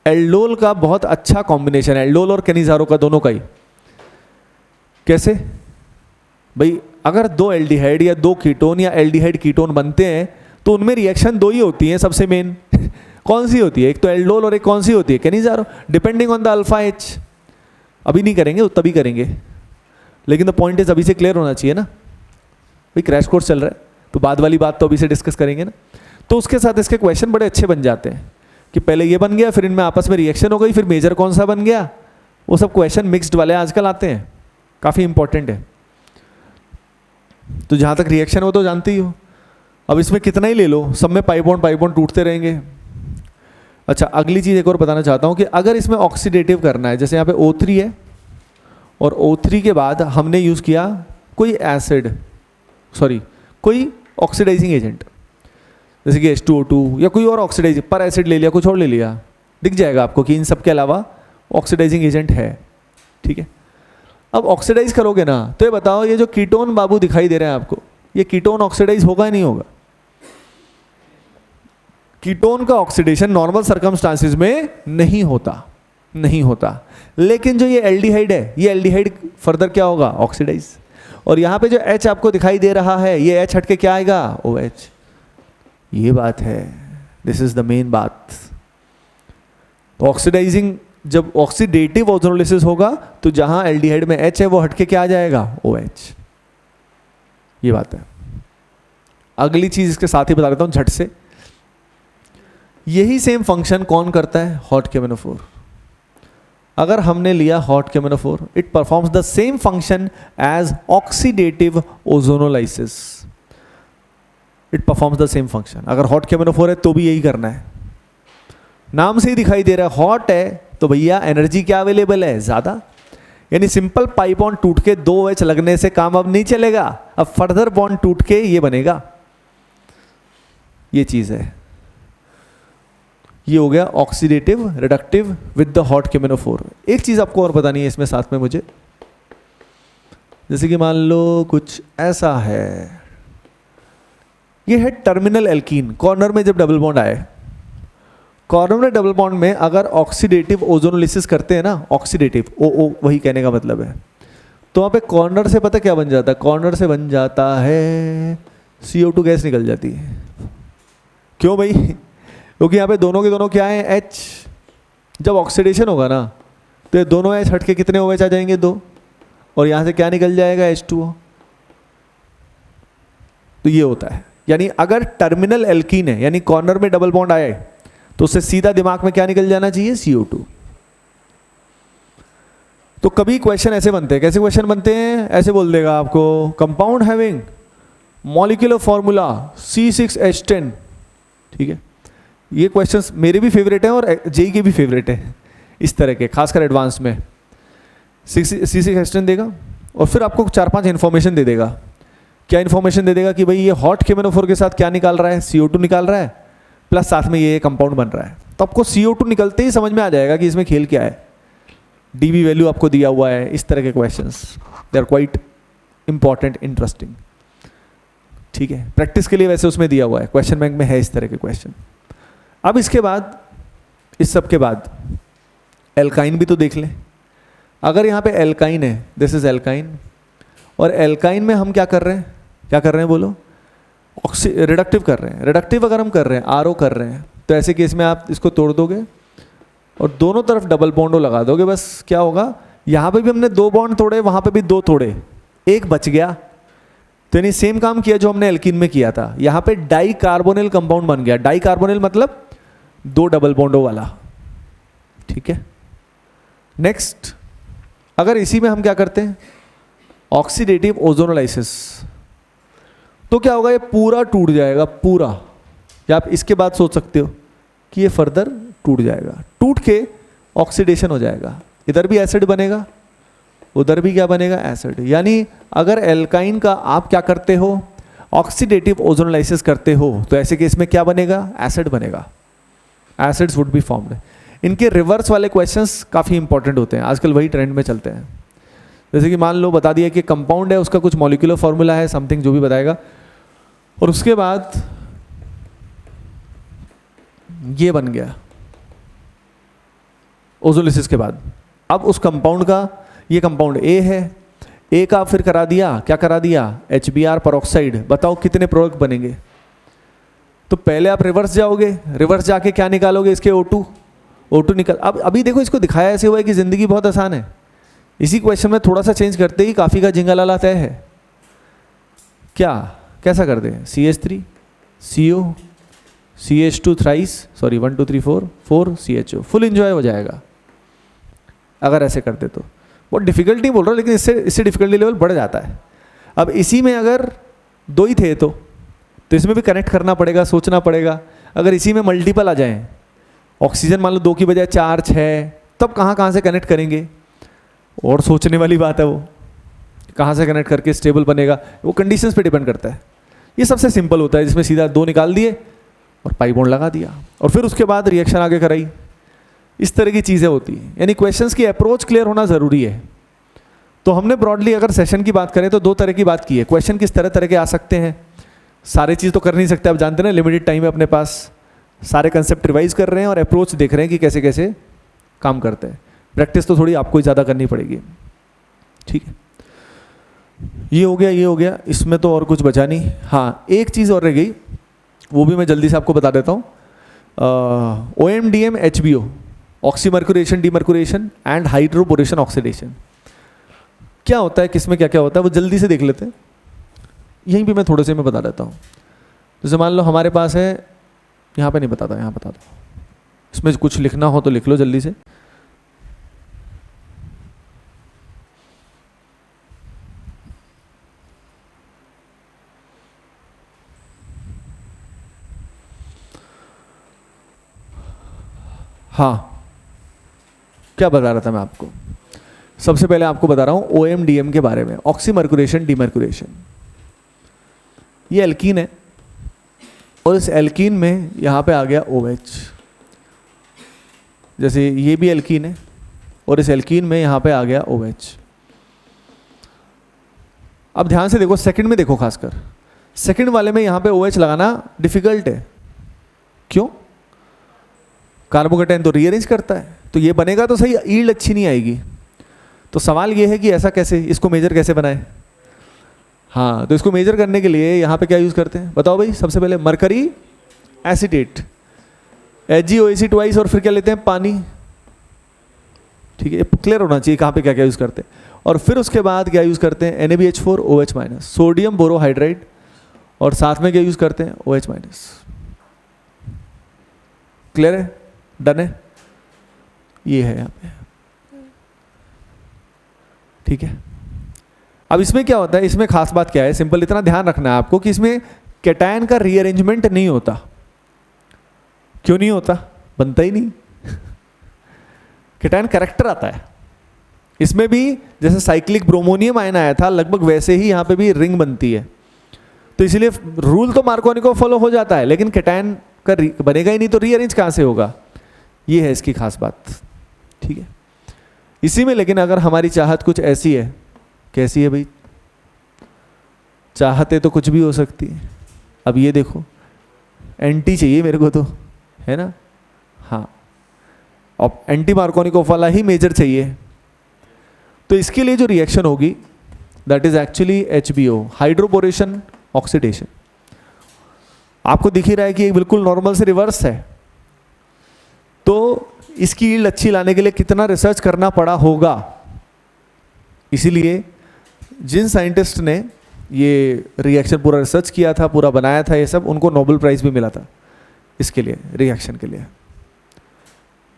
एल्डोल का बहुत अच्छा कॉम्बिनेशन है, एल्डोल और कैनिजारो का, दोनों का ही। कैसे भाई? अगर दो एल्डिहाइड या दो कीटोन या एल्डिहाइड कीटोन बनते हैं तो उनमें रिएक्शन दो ही होती है सबसे मेन। कौन सी होती है? एक तो एल्डोल और एक कौन सी होती है? Cannizzaro, depending on the alpha H। अभी नहीं करेंगे, तभी करेंगे, लेकिन द पॉइंट इज अभी से क्लियर होना चाहिए ना भाई, क्रैश कोर्स चल रहा है तो बाद वाली बात तो अभी से डिस्कस करेंगे ना। तो उसके साथ इसके क्वेश्चन बड़े अच्छे बन जाते हैं कि पहले ये बन गया, फिर इनमें आपस में रिएक्शन हो गई, फिर मेजर कौन सा बन गया, वो सब क्वेश्चन मिक्स्ड वाले आजकल आते हैं, काफ़ी इंपॉर्टेंट है। तो जहाँ तक रिएक्शन हो तो जानते ही हो। अब इसमें कितना ही ले लो, सब में पाई बॉन्ड टूटते रहेंगे। अच्छा, अगली चीज़ एक और बताना चाहता हूँ कि अगर इसमें ऑक्सीडेटिव करना है, जैसे यहाँ पे O3 है और O3 के बाद हमने यूज़ किया कोई एसिड, कोई ऑक्सीडाइजिंग एजेंट, जैसे कि H2O2 या कोई और ऑक्सीडाइजिंग, पर एसिड ले लिया, कुछ और ले लिया, दिख जाएगा आपको कि इन सब के अलावा ऑक्सीडाइजिंग एजेंट है। ठीक है, अब ऑक्सीडाइज करोगे ना, तो ये बताओ, ये जो कीटोन बाबू दिखाई दे रहे हैं आपको, ये कीटोन ऑक्सीडाइज होगा या नहीं होगा? कीटोन का ऑक्सीडेशन नॉर्मल सर्कमस्टांसिस में नहीं होता, लेकिन जो ये एल्डिहाइड है, ये एल्डिहाइड फर्दर क्या होगा? ऑक्सीडाइज। और यहाँ पे जो H आपको दिखाई दे रहा है, ये H हट के क्या आएगा? OH। ये बात है, दिस इज द मेन बात। ऑक्सीडाइजिंग जब ऑक्सीडेटिव ओजोनोलिसिस होगा तो जहां एल्डिहाइड में H है वो हटके क्या आ जाएगा, OH। ये बात है। अगली चीज इसके साथ ही बता देता हूं झट से, यही सेम फंक्शन कौन करता है, हॉट केमेनोफोर। अगर हमने लिया hot K M N O four, it performs the same function as oxidative ozonolysis. It performs the same function. अगर हॉट केमेनोफोर है तो भी यही करना है, नाम से ही दिखाई दे रहा है हॉट है तो भैया एनर्जी क्या अवेलेबल है, ज्यादा। यानी सिंपल पाई बॉन्ड टूट के 2H लगने से काम अब नहीं चलेगा, अब फर्दर बॉन्ड टूट के ये बनेगा, ये चीज है। ये हो गया oxidative reductive with the hot K M N O four. एक चीज आपको और बतानी है इसमें साथ में मुझे, जैसे कि मान लो कुछ ऐसा है, ये है टर्मिनल एल्कीन, कॉर्नर में जब डबल बॉन्ड आए, कॉर्नर में डबल बॉन्ड में अगर ऑक्सीडेटिव ओजोनोलिसिस करते हैं ना, ऑक्सीडेटिव ओ वही कहने का मतलब है, तो वहां पे कॉर्नर से पता क्या बन जाता है, कॉर्नर से बन जाता है CO2 गैस निकल जाती है। क्यों भाई, क्योंकि यहाँ पे दोनों के दोनों क्या है, H। जब ऑक्सीडेशन होगा ना तो ये दोनों H हट के कितने OH आ जाएंगे, 2, और यहाँ से क्या निकल जाएगा, H2O। तो ये होता है, यानी अगर टर्मिनल एल्कीन है यानी कॉर्नर में डबल बॉन्ड आए तो उससे सीधा दिमाग में क्या निकल जाना चाहिए, CO2। तो कभी क्वेश्चन ऐसे बनते हैं, कैसे क्वेश्चन बनते हैं, ऐसे बोल देगा आपको compound having molecular formula C6H10, ठीक है। ये क्वेश्चंस मेरे भी फेवरेट हैं और जेई के भी फेवरेट हैं इस तरह के, खासकर एडवांस में। C6H10 देगा और फिर आपको 4-5 इंफॉर्मेशन दे देगा। क्या इंफॉर्मेशन दे देगा कि भाई ये हॉट केमेनोफोर के साथ क्या निकाल रहा है, CO2 निकाल रहा है, प्लस साथ में ये कंपाउंड बन रहा है। तो आपको CO2 निकलते ही समझ में आ जाएगा कि इसमें खेल क्या है, DB वैल्यू आपको दिया हुआ है। इस तरह के questions they are quite important, interesting, ठीक है। प्रैक्टिस के लिए वैसे उसमें दिया हुआ है, क्वेश्चन बैंक में है इस तरह के क्वेश्चन। अब इसके बाद, इस सब के बाद एल्काइन भी तो देख लें। अगर यहाँ पे एल्काइन है, दिस इज एल्काइन, और एल्काइन में हम क्या कर रहे हैं, क्या कर रहे हैं बोलो, रिडक्टिव कर रहे हैं। रिडक्टिव अगर हम कर रहे हैं, RO कर रहे हैं, तो ऐसे केस में आप इसको तोड़ दोगे और दोनों तरफ डबल बॉन्ड लगा दोगे, बस क्या होगा, यहाँ पे भी हमने 2 बॉन्ड तोड़े, वहाँ पे भी 2 तोड़े, एक बच गया। तो यानी सेम काम किया जो हमने एल्कीन में किया था, यहाँ पे डाई कार्बोनिल कंपाउंड बन गया। डाई कार्बोनिल मतलब 2 डबल बॉन्डों वाला, ठीक है। नेक्स्ट, अगर इसी में हम क्या करते हैं, ऑक्सीडेटिव ओजोनोलाइसिस, तो क्या होगा, ये पूरा टूट जाएगा पूरा। या आप इसके बाद सोच सकते हो कि ये फर्दर टूट जाएगा, टूट के ऑक्सीडेशन हो जाएगा, इधर भी एसिड बनेगा, उधर भी क्या बनेगा, एसिड। यानी अगर एल्काइन का आप क्या करते हो, ऑक्सीडेटिव ओजोनोलाइसिस करते हो, तो ऐसे केस में क्या बनेगा, एसिड बनेगा, एसिड्स वुड बी फॉर्म्ड। इनके रिवर्स वाले क्वेश्चंस काफ़ी इंपॉर्टेंट होते हैं, आजकल वही ट्रेंड में चलते हैं। जैसे कि मान लो बता दिया कि कंपाउंड है, उसका कुछ मॉलिक्यूलर फॉर्मूला है, समथिंग जो भी बताएगा, और उसके बाद ये बन गया ओजोलिसिस के बाद। अब उस कंपाउंड का, ये कंपाउंड A है, A का फिर करा दिया, क्या करा दिया, HBr परऑक्साइड। बताओ कितने प्रोडक्ट बनेंगे। तो पहले आप रिवर्स जाओगे, रिवर्स जाके क्या निकालोगे, इसके O2 निकल। अब अभी देखो इसको दिखाया ऐसे हुआ है कि जिंदगी बहुत आसान है। इसी क्वेश्चन में थोड़ा सा चेंज करते ही काफ़ी का जिंगालाला तय है। क्या, कैसा कर दें, CH3 CO CH2 thrice, sorry 1 2 3 4 4 CHO, full enjoy हो जाएगा अगर ऐसे करते। तो बहुत डिफिकल्ट नहीं बोल रहा, लेकिन इससे डिफिकल्टी लेवल बढ़ जाता है। अब इसी में अगर 2 ही थे तो इसमें भी कनेक्ट करना पड़ेगा, सोचना पड़ेगा। अगर इसी में मल्टीपल आ जाएं, ऑक्सीजन मान लो 2 की बजाय 4 6, तब कहाँ से कनेक्ट करेंगे, और सोचने वाली बात है वो, कहाँ से कनेक्ट करके स्टेबल बनेगा, वो कंडीशंस पे डिपेंड करता है। ये सबसे सिंपल होता है, जिसमें सीधा 2 निकाल दिए और पाई बॉन्ड लगा दिया, और फिर उसके बाद रिएक्शन आगे कराई। इस तरह की चीज़ें होती हैं, यानी क्वेश्चंस की अप्रोच क्लियर होना ज़रूरी है। तो हमने ब्रॉडली अगर सेशन की बात करें तो 2 तरह की बात की है। क्वेश्चन किस तरह के आ सकते हैं, सारे चीज़ तो कर नहीं सकते, आप जानते हैं ना, लिमिटेड टाइम है अपने पास, सारे कंसेप्ट रिवाइज कर रहे हैं और अप्रोच देख रहे हैं कि कैसे कैसे काम करते हैं। प्रैक्टिस तो थोड़ी आपको ही ज़्यादा करनी पड़ेगी, ठीक है। ये हो गया, इसमें तो और कुछ बचा नहीं। हाँ, एक चीज़ और रह गई, वो भी मैं जल्दी से आपको बता देता हूँ। OMDM HBO, oxymercuration, demercuration and hydroboration oxidation. क्या होता है, किसमें क्या क्या होता है वो जल्दी से देख लेते हैं। यहीं पे मैं थोड़े से मैं बता देता हूँ। जैसे मान लो हमारे पास है, यहाँ पे नहीं बताता, यहाँ बता दो, इसमें कुछ लिखना हो तो लिख लो जल्दी से। हाँ, क्या बता रहा था मैं आपको? सबसे पहले आपको बता रहा हूं OMDM के बारे में, ऑक्सीमर्कुरेशन डीमर्कुरेशन। ये एल्कीन है और इस एल्कीन में यहां पे आ गया OH। जैसे ये भी एल्कीन है और इस एल्कीन में यहां पे आ गया OH। अब ध्यान से देखो, सेकंड में देखो, खासकर सेकंड वाले में यहां पे OH लगाना डिफिकल्ट है। क्यों? कार्बोकेटाइन तो रीअरेंज करता है, तो ये बनेगा तो सही, ईल्ड अच्छी नहीं आएगी। तो सवाल ये है कि ऐसा कैसे, इसको मेजर कैसे बनाए? हाँ, तो इसको मेजर करने के लिए यहाँ पे क्या यूज़ करते हैं बताओ भाई? सबसे पहले मरकरी एसीटेट, HgOAc ट्वाइस, और फिर क्या लेते हैं? पानी। ठीक है, क्लियर होना चाहिए कहाँ पे क्या क्या यूज़ करते हैं। और फिर उसके बाद क्या यूज़ करते हैं? NaBH4 OH-, सोडियम बोरोहाइड्राइड, और साथ में क्या यूज़ करते हैं? OH-। क्लियर है? डन है? ये है यहाँ पे। ठीक है, अब इसमें क्या होता है, इसमें खास बात क्या है? सिंपल इतना ध्यान रखना है आपको कि इसमें कैटायन का रीअरेंजमेंट नहीं होता। क्यों नहीं होता? बनता ही नहीं। कैटायन कैरेक्टर आता है। इसमें भी जैसे साइक्लिक ब्रोमोनियम आयन आया था, लगभग वैसे ही यहाँ पे भी रिंग बनती है। तो इसीलिए रूल तो मार्कोनी फॉलो हो जाता है, लेकिन कैटायन का बनेगा ही नहीं, तो रीअरेंज कहाँ से होगा? ये है इसकी खास बात। ठीक है, इसी में लेकिन अगर हमारी चाहत कुछ ऐसी है, कैसी है भाई? चाहते तो कुछ भी हो सकती है। अब ये देखो, एंटी चाहिए मेरे को तो, है ना? हाँ, अब एंटी मार्कोनिकोफ वाला ही मेजर चाहिए। तो इसके लिए जो रिएक्शन होगी that is actually HBO, hydroboration oxidation. आपको दिख ही रहा है कि ये बिल्कुल नॉर्मल से रिवर्स है। तो इसकी यील्ड अच्छी लाने के लिए कितना रिसर्च करना पड़ा होगा। इसीलिए जिन साइंटिस्ट ने ये रिएक्शन पूरा रिसर्च किया था, पूरा बनाया था ये सब, उनको नोबेल प्राइज भी मिला था इसके लिए, रिएक्शन के लिए।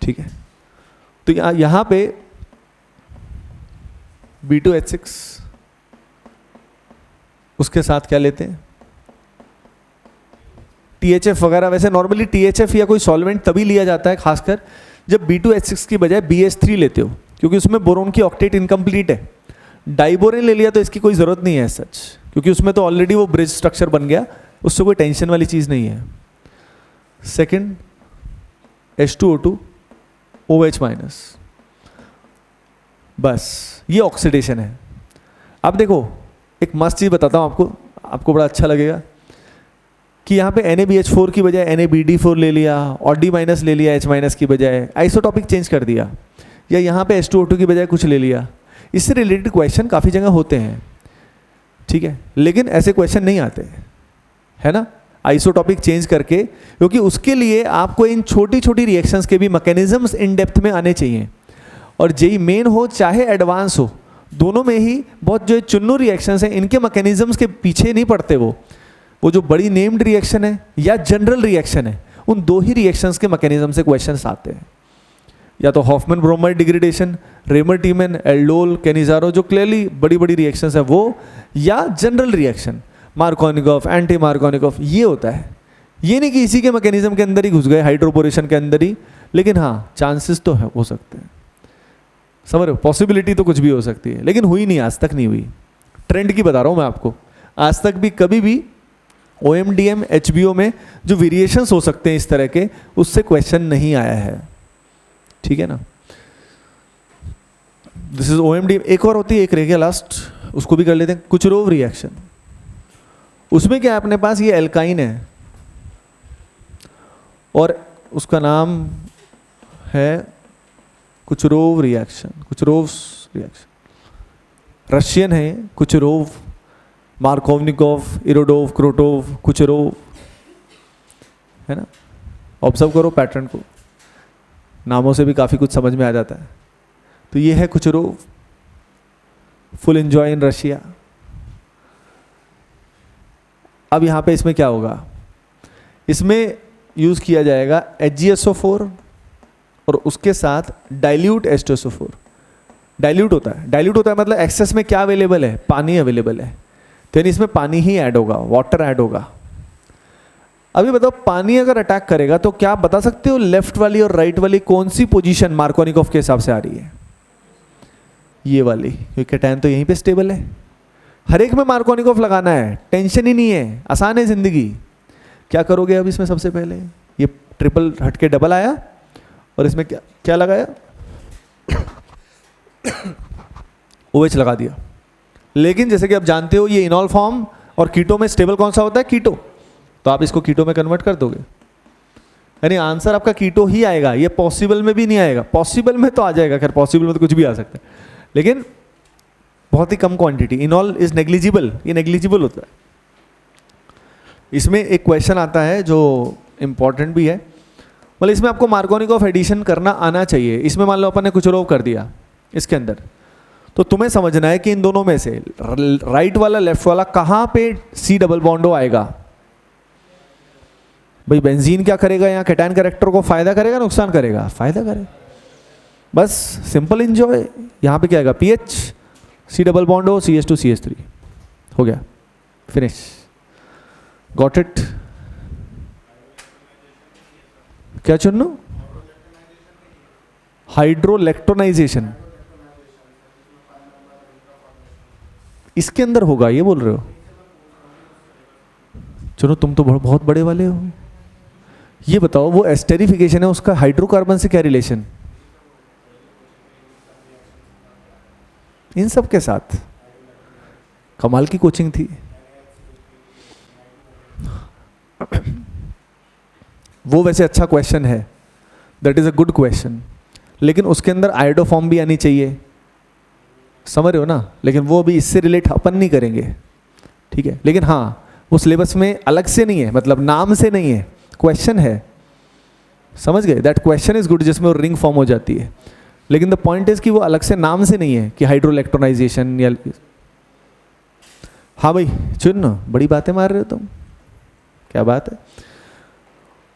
ठीक है, तो यहाँ पे B2H6 उसके साथ क्या लेते हैं? THF वगैरह। वैसे नॉर्मली THF या कोई सॉल्वेंट तभी लिया जाता है खासकर जब B2H6 की बजाय BH3 लेते हो, क्योंकि उसमें बोरोन की ऑक्टेट इनकम्प्लीट है। डाइबोरेन ले लिया तो इसकी कोई ज़रूरत नहीं है सच, क्योंकि उसमें तो ऑलरेडी वो ब्रिज स्ट्रक्चर बन गया, उससे कोई टेंशन वाली चीज़ नहीं है। सेकंड H2O2 OH-, बस ये ऑक्सीडेशन है। अब देखो एक मस्त चीज़ बताता हूँ आपको बड़ा अच्छा लगेगा कि यहाँ पे NaBH4 की बजाय NaBD4 ले लिया, और D- ले लिया H- की बजाय, आइसोटॉपिक चेंज कर दिया, या यहाँ पे H2O2 की बजाय कुछ ले लिया। इससे रिलेटेड क्वेश्चन काफ़ी जगह होते हैं। ठीक है, लेकिन ऐसे क्वेश्चन नहीं आते, है ना, आइसोटॉपिक चेंज करके, क्योंकि उसके लिए आपको इन छोटी छोटी रिएक्शंस के भी मैकेनिज्म्स इन डेप्थ में आने चाहिए। और जेई मेन हो चाहे एडवांस हो, दोनों में ही बहुत जो चुन्नू रिएक्शंस हैं, इनके मैकेनिज्म्स के पीछे नहीं पड़ते। वो जो बड़ी नेम्ड रिएक्शन है या जनरल रिएक्शन है, उन दो ही रिएक्शंस के मैकेनिज्म से क्वेश्चंस आते हैं। या तो Hoffmann bromide degradation, Raymer टीमन, aldol, Cannizzaro, जो क्लियरली बड़ी बड़ी रिएक्शंस है वो, या general reaction Markovnikov, anti Markovnikov, ये होता है। ये नहीं कि इसी के मैकेनिज्म के अंदर ही घुस गए, हाइड्रोपोरेशन के अंदर ही, लेकिन हाँ चांसेस तो है, हो सकते हैं। समझ रहे हो? पॉसिबिलिटी तो कुछ भी हो सकती है, लेकिन हुई नहीं, आज तक नहीं हुई। ट्रेंड की बता रहा हूँ मैं आपको, आज तक भी कभी भी OMDM HBO में जो वेरिएशंस हो सकते हैं इस तरह के, उससे क्वेश्चन नहीं आया है। ठीक है ना? This is OMDM। एक और होती है, एक रह गया लास्ट, उसको भी कर लेते हैं, कुचरोव रिएक्शन। उसमें क्या है, अपने पास ये एल्काइन है और उसका नाम है कुचरोव रिएक्शन, कुचरोव रिएक्शन। रशियन है कुचरोव, मार्कोवनिकोव, इरोडोव, क्रोटोव, कुचरोव, है ना? ऑब्जर्व करो पैटर्न को। नामों से भी काफ़ी कुछ समझ में आ जाता है। तो ये है कुचुरोव, फुल एंजॉय इन रशिया। अब यहाँ पे इसमें क्या होगा, इसमें यूज़ किया जाएगा HgSO4 और उसके साथ डाइल्यूट H2SO4। डाइल्यूट होता है मतलब एक्सेस में क्या अवेलेबल है, पानी अवेलेबल है, तो यानी इसमें पानी ही ऐड होगा, वाटर ऐड होगा। अभी बताओ पानी अगर अटैक करेगा तो क्या आप बता सकते हो लेफ्ट वाली और राइट वाली कौन सी पोजीशन मार्कोनिकॉफ के हिसाब से आ रही है? ये वाली, क्योंकि कैटायन तो यहीं पे स्टेबल है। हर एक में मार्कोनिकॉफ लगाना है, टेंशन ही नहीं है, आसान है जिंदगी। क्या करोगे अब इसमें? सबसे पहले ये ट्रिपल हट के डबल आया और इसमें क्या क्या लगाया? OH लगा दिया। लेकिन जैसे कि आप जानते हो ये इनॉल फॉर्म और कीटो में स्टेबल कौन सा होता है? कीटो। तो आप इसको कीटो में कन्वर्ट कर दोगे, यानी आंसर आपका कीटो ही आएगा। ये पॉसिबल में भी नहीं आएगा, पॉसिबल में तो आ जाएगा, खैर पॉसिबल में तो कुछ भी आ सकता है, लेकिन बहुत ही कम क्वांटिटी। इनॉल इज नेग्लिजिबल, ये नेग्लिजिबल होता है। इसमें एक क्वेश्चन आता है जो इंपॉर्टेंट भी है, मतलब इसमें आपको मार्कोनिकॉफ एडिशन करना आना चाहिए। इसमें मान लो अपन ने कुचुरोव कर दिया इसके अंदर, तो तुम्हें समझना है कि इन दोनों में से राइट वाला लेफ्ट वाला कहाँ पे C डबल बॉन्डो आएगा। भाई बेंजीन क्या करेगा यहाँ? कैटायन कैरेक्टर को फायदा करेगा नुकसान करेगा? फायदा करेगा। बस सिंपल एंजॉय। यहाँ पे क्या आएगा? PH C डबल बॉन्डो CH2CH3 हो गया, फिनिश, गॉट इट। क्या चुनो? हाइड्रोइलेक्ट्रोनाइजेशन इसके अंदर होगा, ये बोल रहे हो? चलो तुम तो बहुत बड़े वाले हो। ये बताओ वो एस्टेरिफिकेशन है, उसका हाइड्रोकार्बन से क्या रिलेशन? इन सब के साथ कमाल की कोचिंग थी। वो वैसे अच्छा क्वेश्चन है, that is a good question, लेकिन उसके अंदर आयोडोफॉर्म भी आनी चाहिए, समझ रहे हो ना? लेकिन वो भी इससे रिलेट अपन नहीं करेंगे, ठीक है? लेकिन हाँ वो सिलेबस में अलग से नहीं है, मतलब नाम से नहीं है, क्वेश्चन है, समझ गए? दैट क्वेश्चन इज गुड, जिसमें वो रिंग फॉर्म हो जाती है। लेकिन द पॉइंट इज कि वो अलग से नाम से नहीं है कि हाइड्रोइलेक्ट्रोनाइजेशन या। हाँ भाई चुन, बड़ी बातें मार रहे हो तुम, क्या बात है?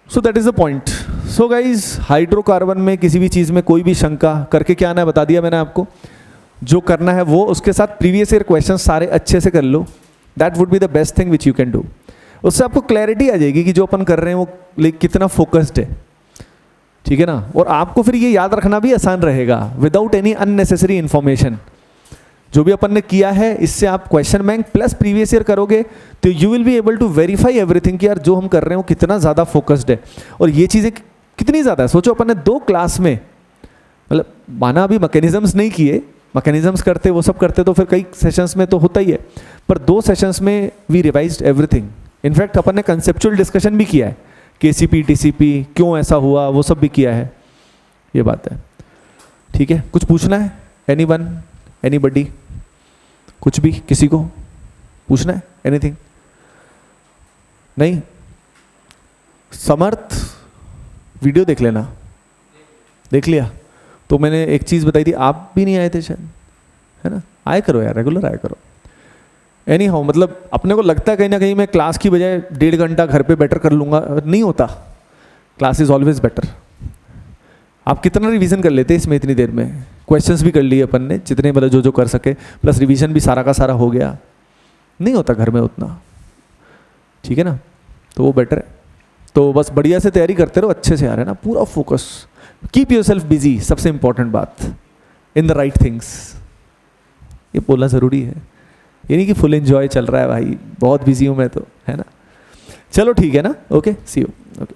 So that is the point. So guys hydrocarbon में किसी भी चीज़ में कोई भी शंका करके क्या आना है बता दिया मैंने आपको। जो करना है वो उसके साथ प्रीवियस ईयर क्वेश्चन सारे अच्छे से कर लो, that would be the best thing which you can do. उससे आपको क्लैरिटी आ जाएगी कि जो अपन कर रहे हैं वो कितना फोकस्ड है, ठीक है ना? और आपको फिर ये याद रखना भी आसान रहेगा विदाउट एनी अननेसेसरी इन्फॉर्मेशन। जो भी अपन ने किया है इससे आप question bank plus previous year करोगे तो you will be able to verify everything कि यार जो हम कर रहे हैं वो कितना ज़्यादा फोकस्ड है और ये चीज़ें कितनी ज़्यादा है। सोचो अपन ने 2 क्लास में, मतलब माना अभी मैकेनिज्म्स नहीं किए, मैकेनिज्म्स करते वो सब करते तो फिर कई सेशंस में तो होता ही है, पर 2 सेशंस में वी रिवाइज्ड एवरीथिंग। इनफैक्ट अपन ने कंसेप्चुअल डिस्कशन भी किया है, KCP TCP क्यों ऐसा हुआ वो सब भी किया है, ये बात है, ठीक है? कुछ पूछना है? एनीवन, एनीबडी, कुछ भी किसी को पूछना है? एनीथिंग? नहीं? समर्थ वीडियो देख लेना, देख लिया? तो मैंने एक चीज़ बताई थी, आप भी नहीं आए थे शायद, है ना? आए करो यार, रेगुलर आया करो। एनी हाउ मतलब अपने को लगता है कहीं ना कहीं मैं क्लास की बजाय 1.5 घंटा घर पे बेटर कर लूँगा, नहीं होता। Class is always better. आप कितना रिवीजन कर लेते इसमें इतनी देर में? क्वेश्चंस भी कर लिए अपन ने जितने, मतलब जो कर सके, प्लस रिवीजन भी सारा का सारा हो गया। नहीं होता घर में उतना, ठीक है ना? तो वो बेटर है। तो बस बढ़िया से तैयारी करते रहो, अच्छे से आ रहा है ना, पूरा फोकस, कीप योरसेल्फ बिजी, सबसे इंपॉर्टेंट बात, इन द राइट थिंग्स, ये बोलना ज़रूरी है। ये नहीं कि फुल एंजॉय चल रहा है भाई, बहुत बिजी हूँ मैं तो, है ना? चलो ठीक है ना, ओके, सी यू, ओके।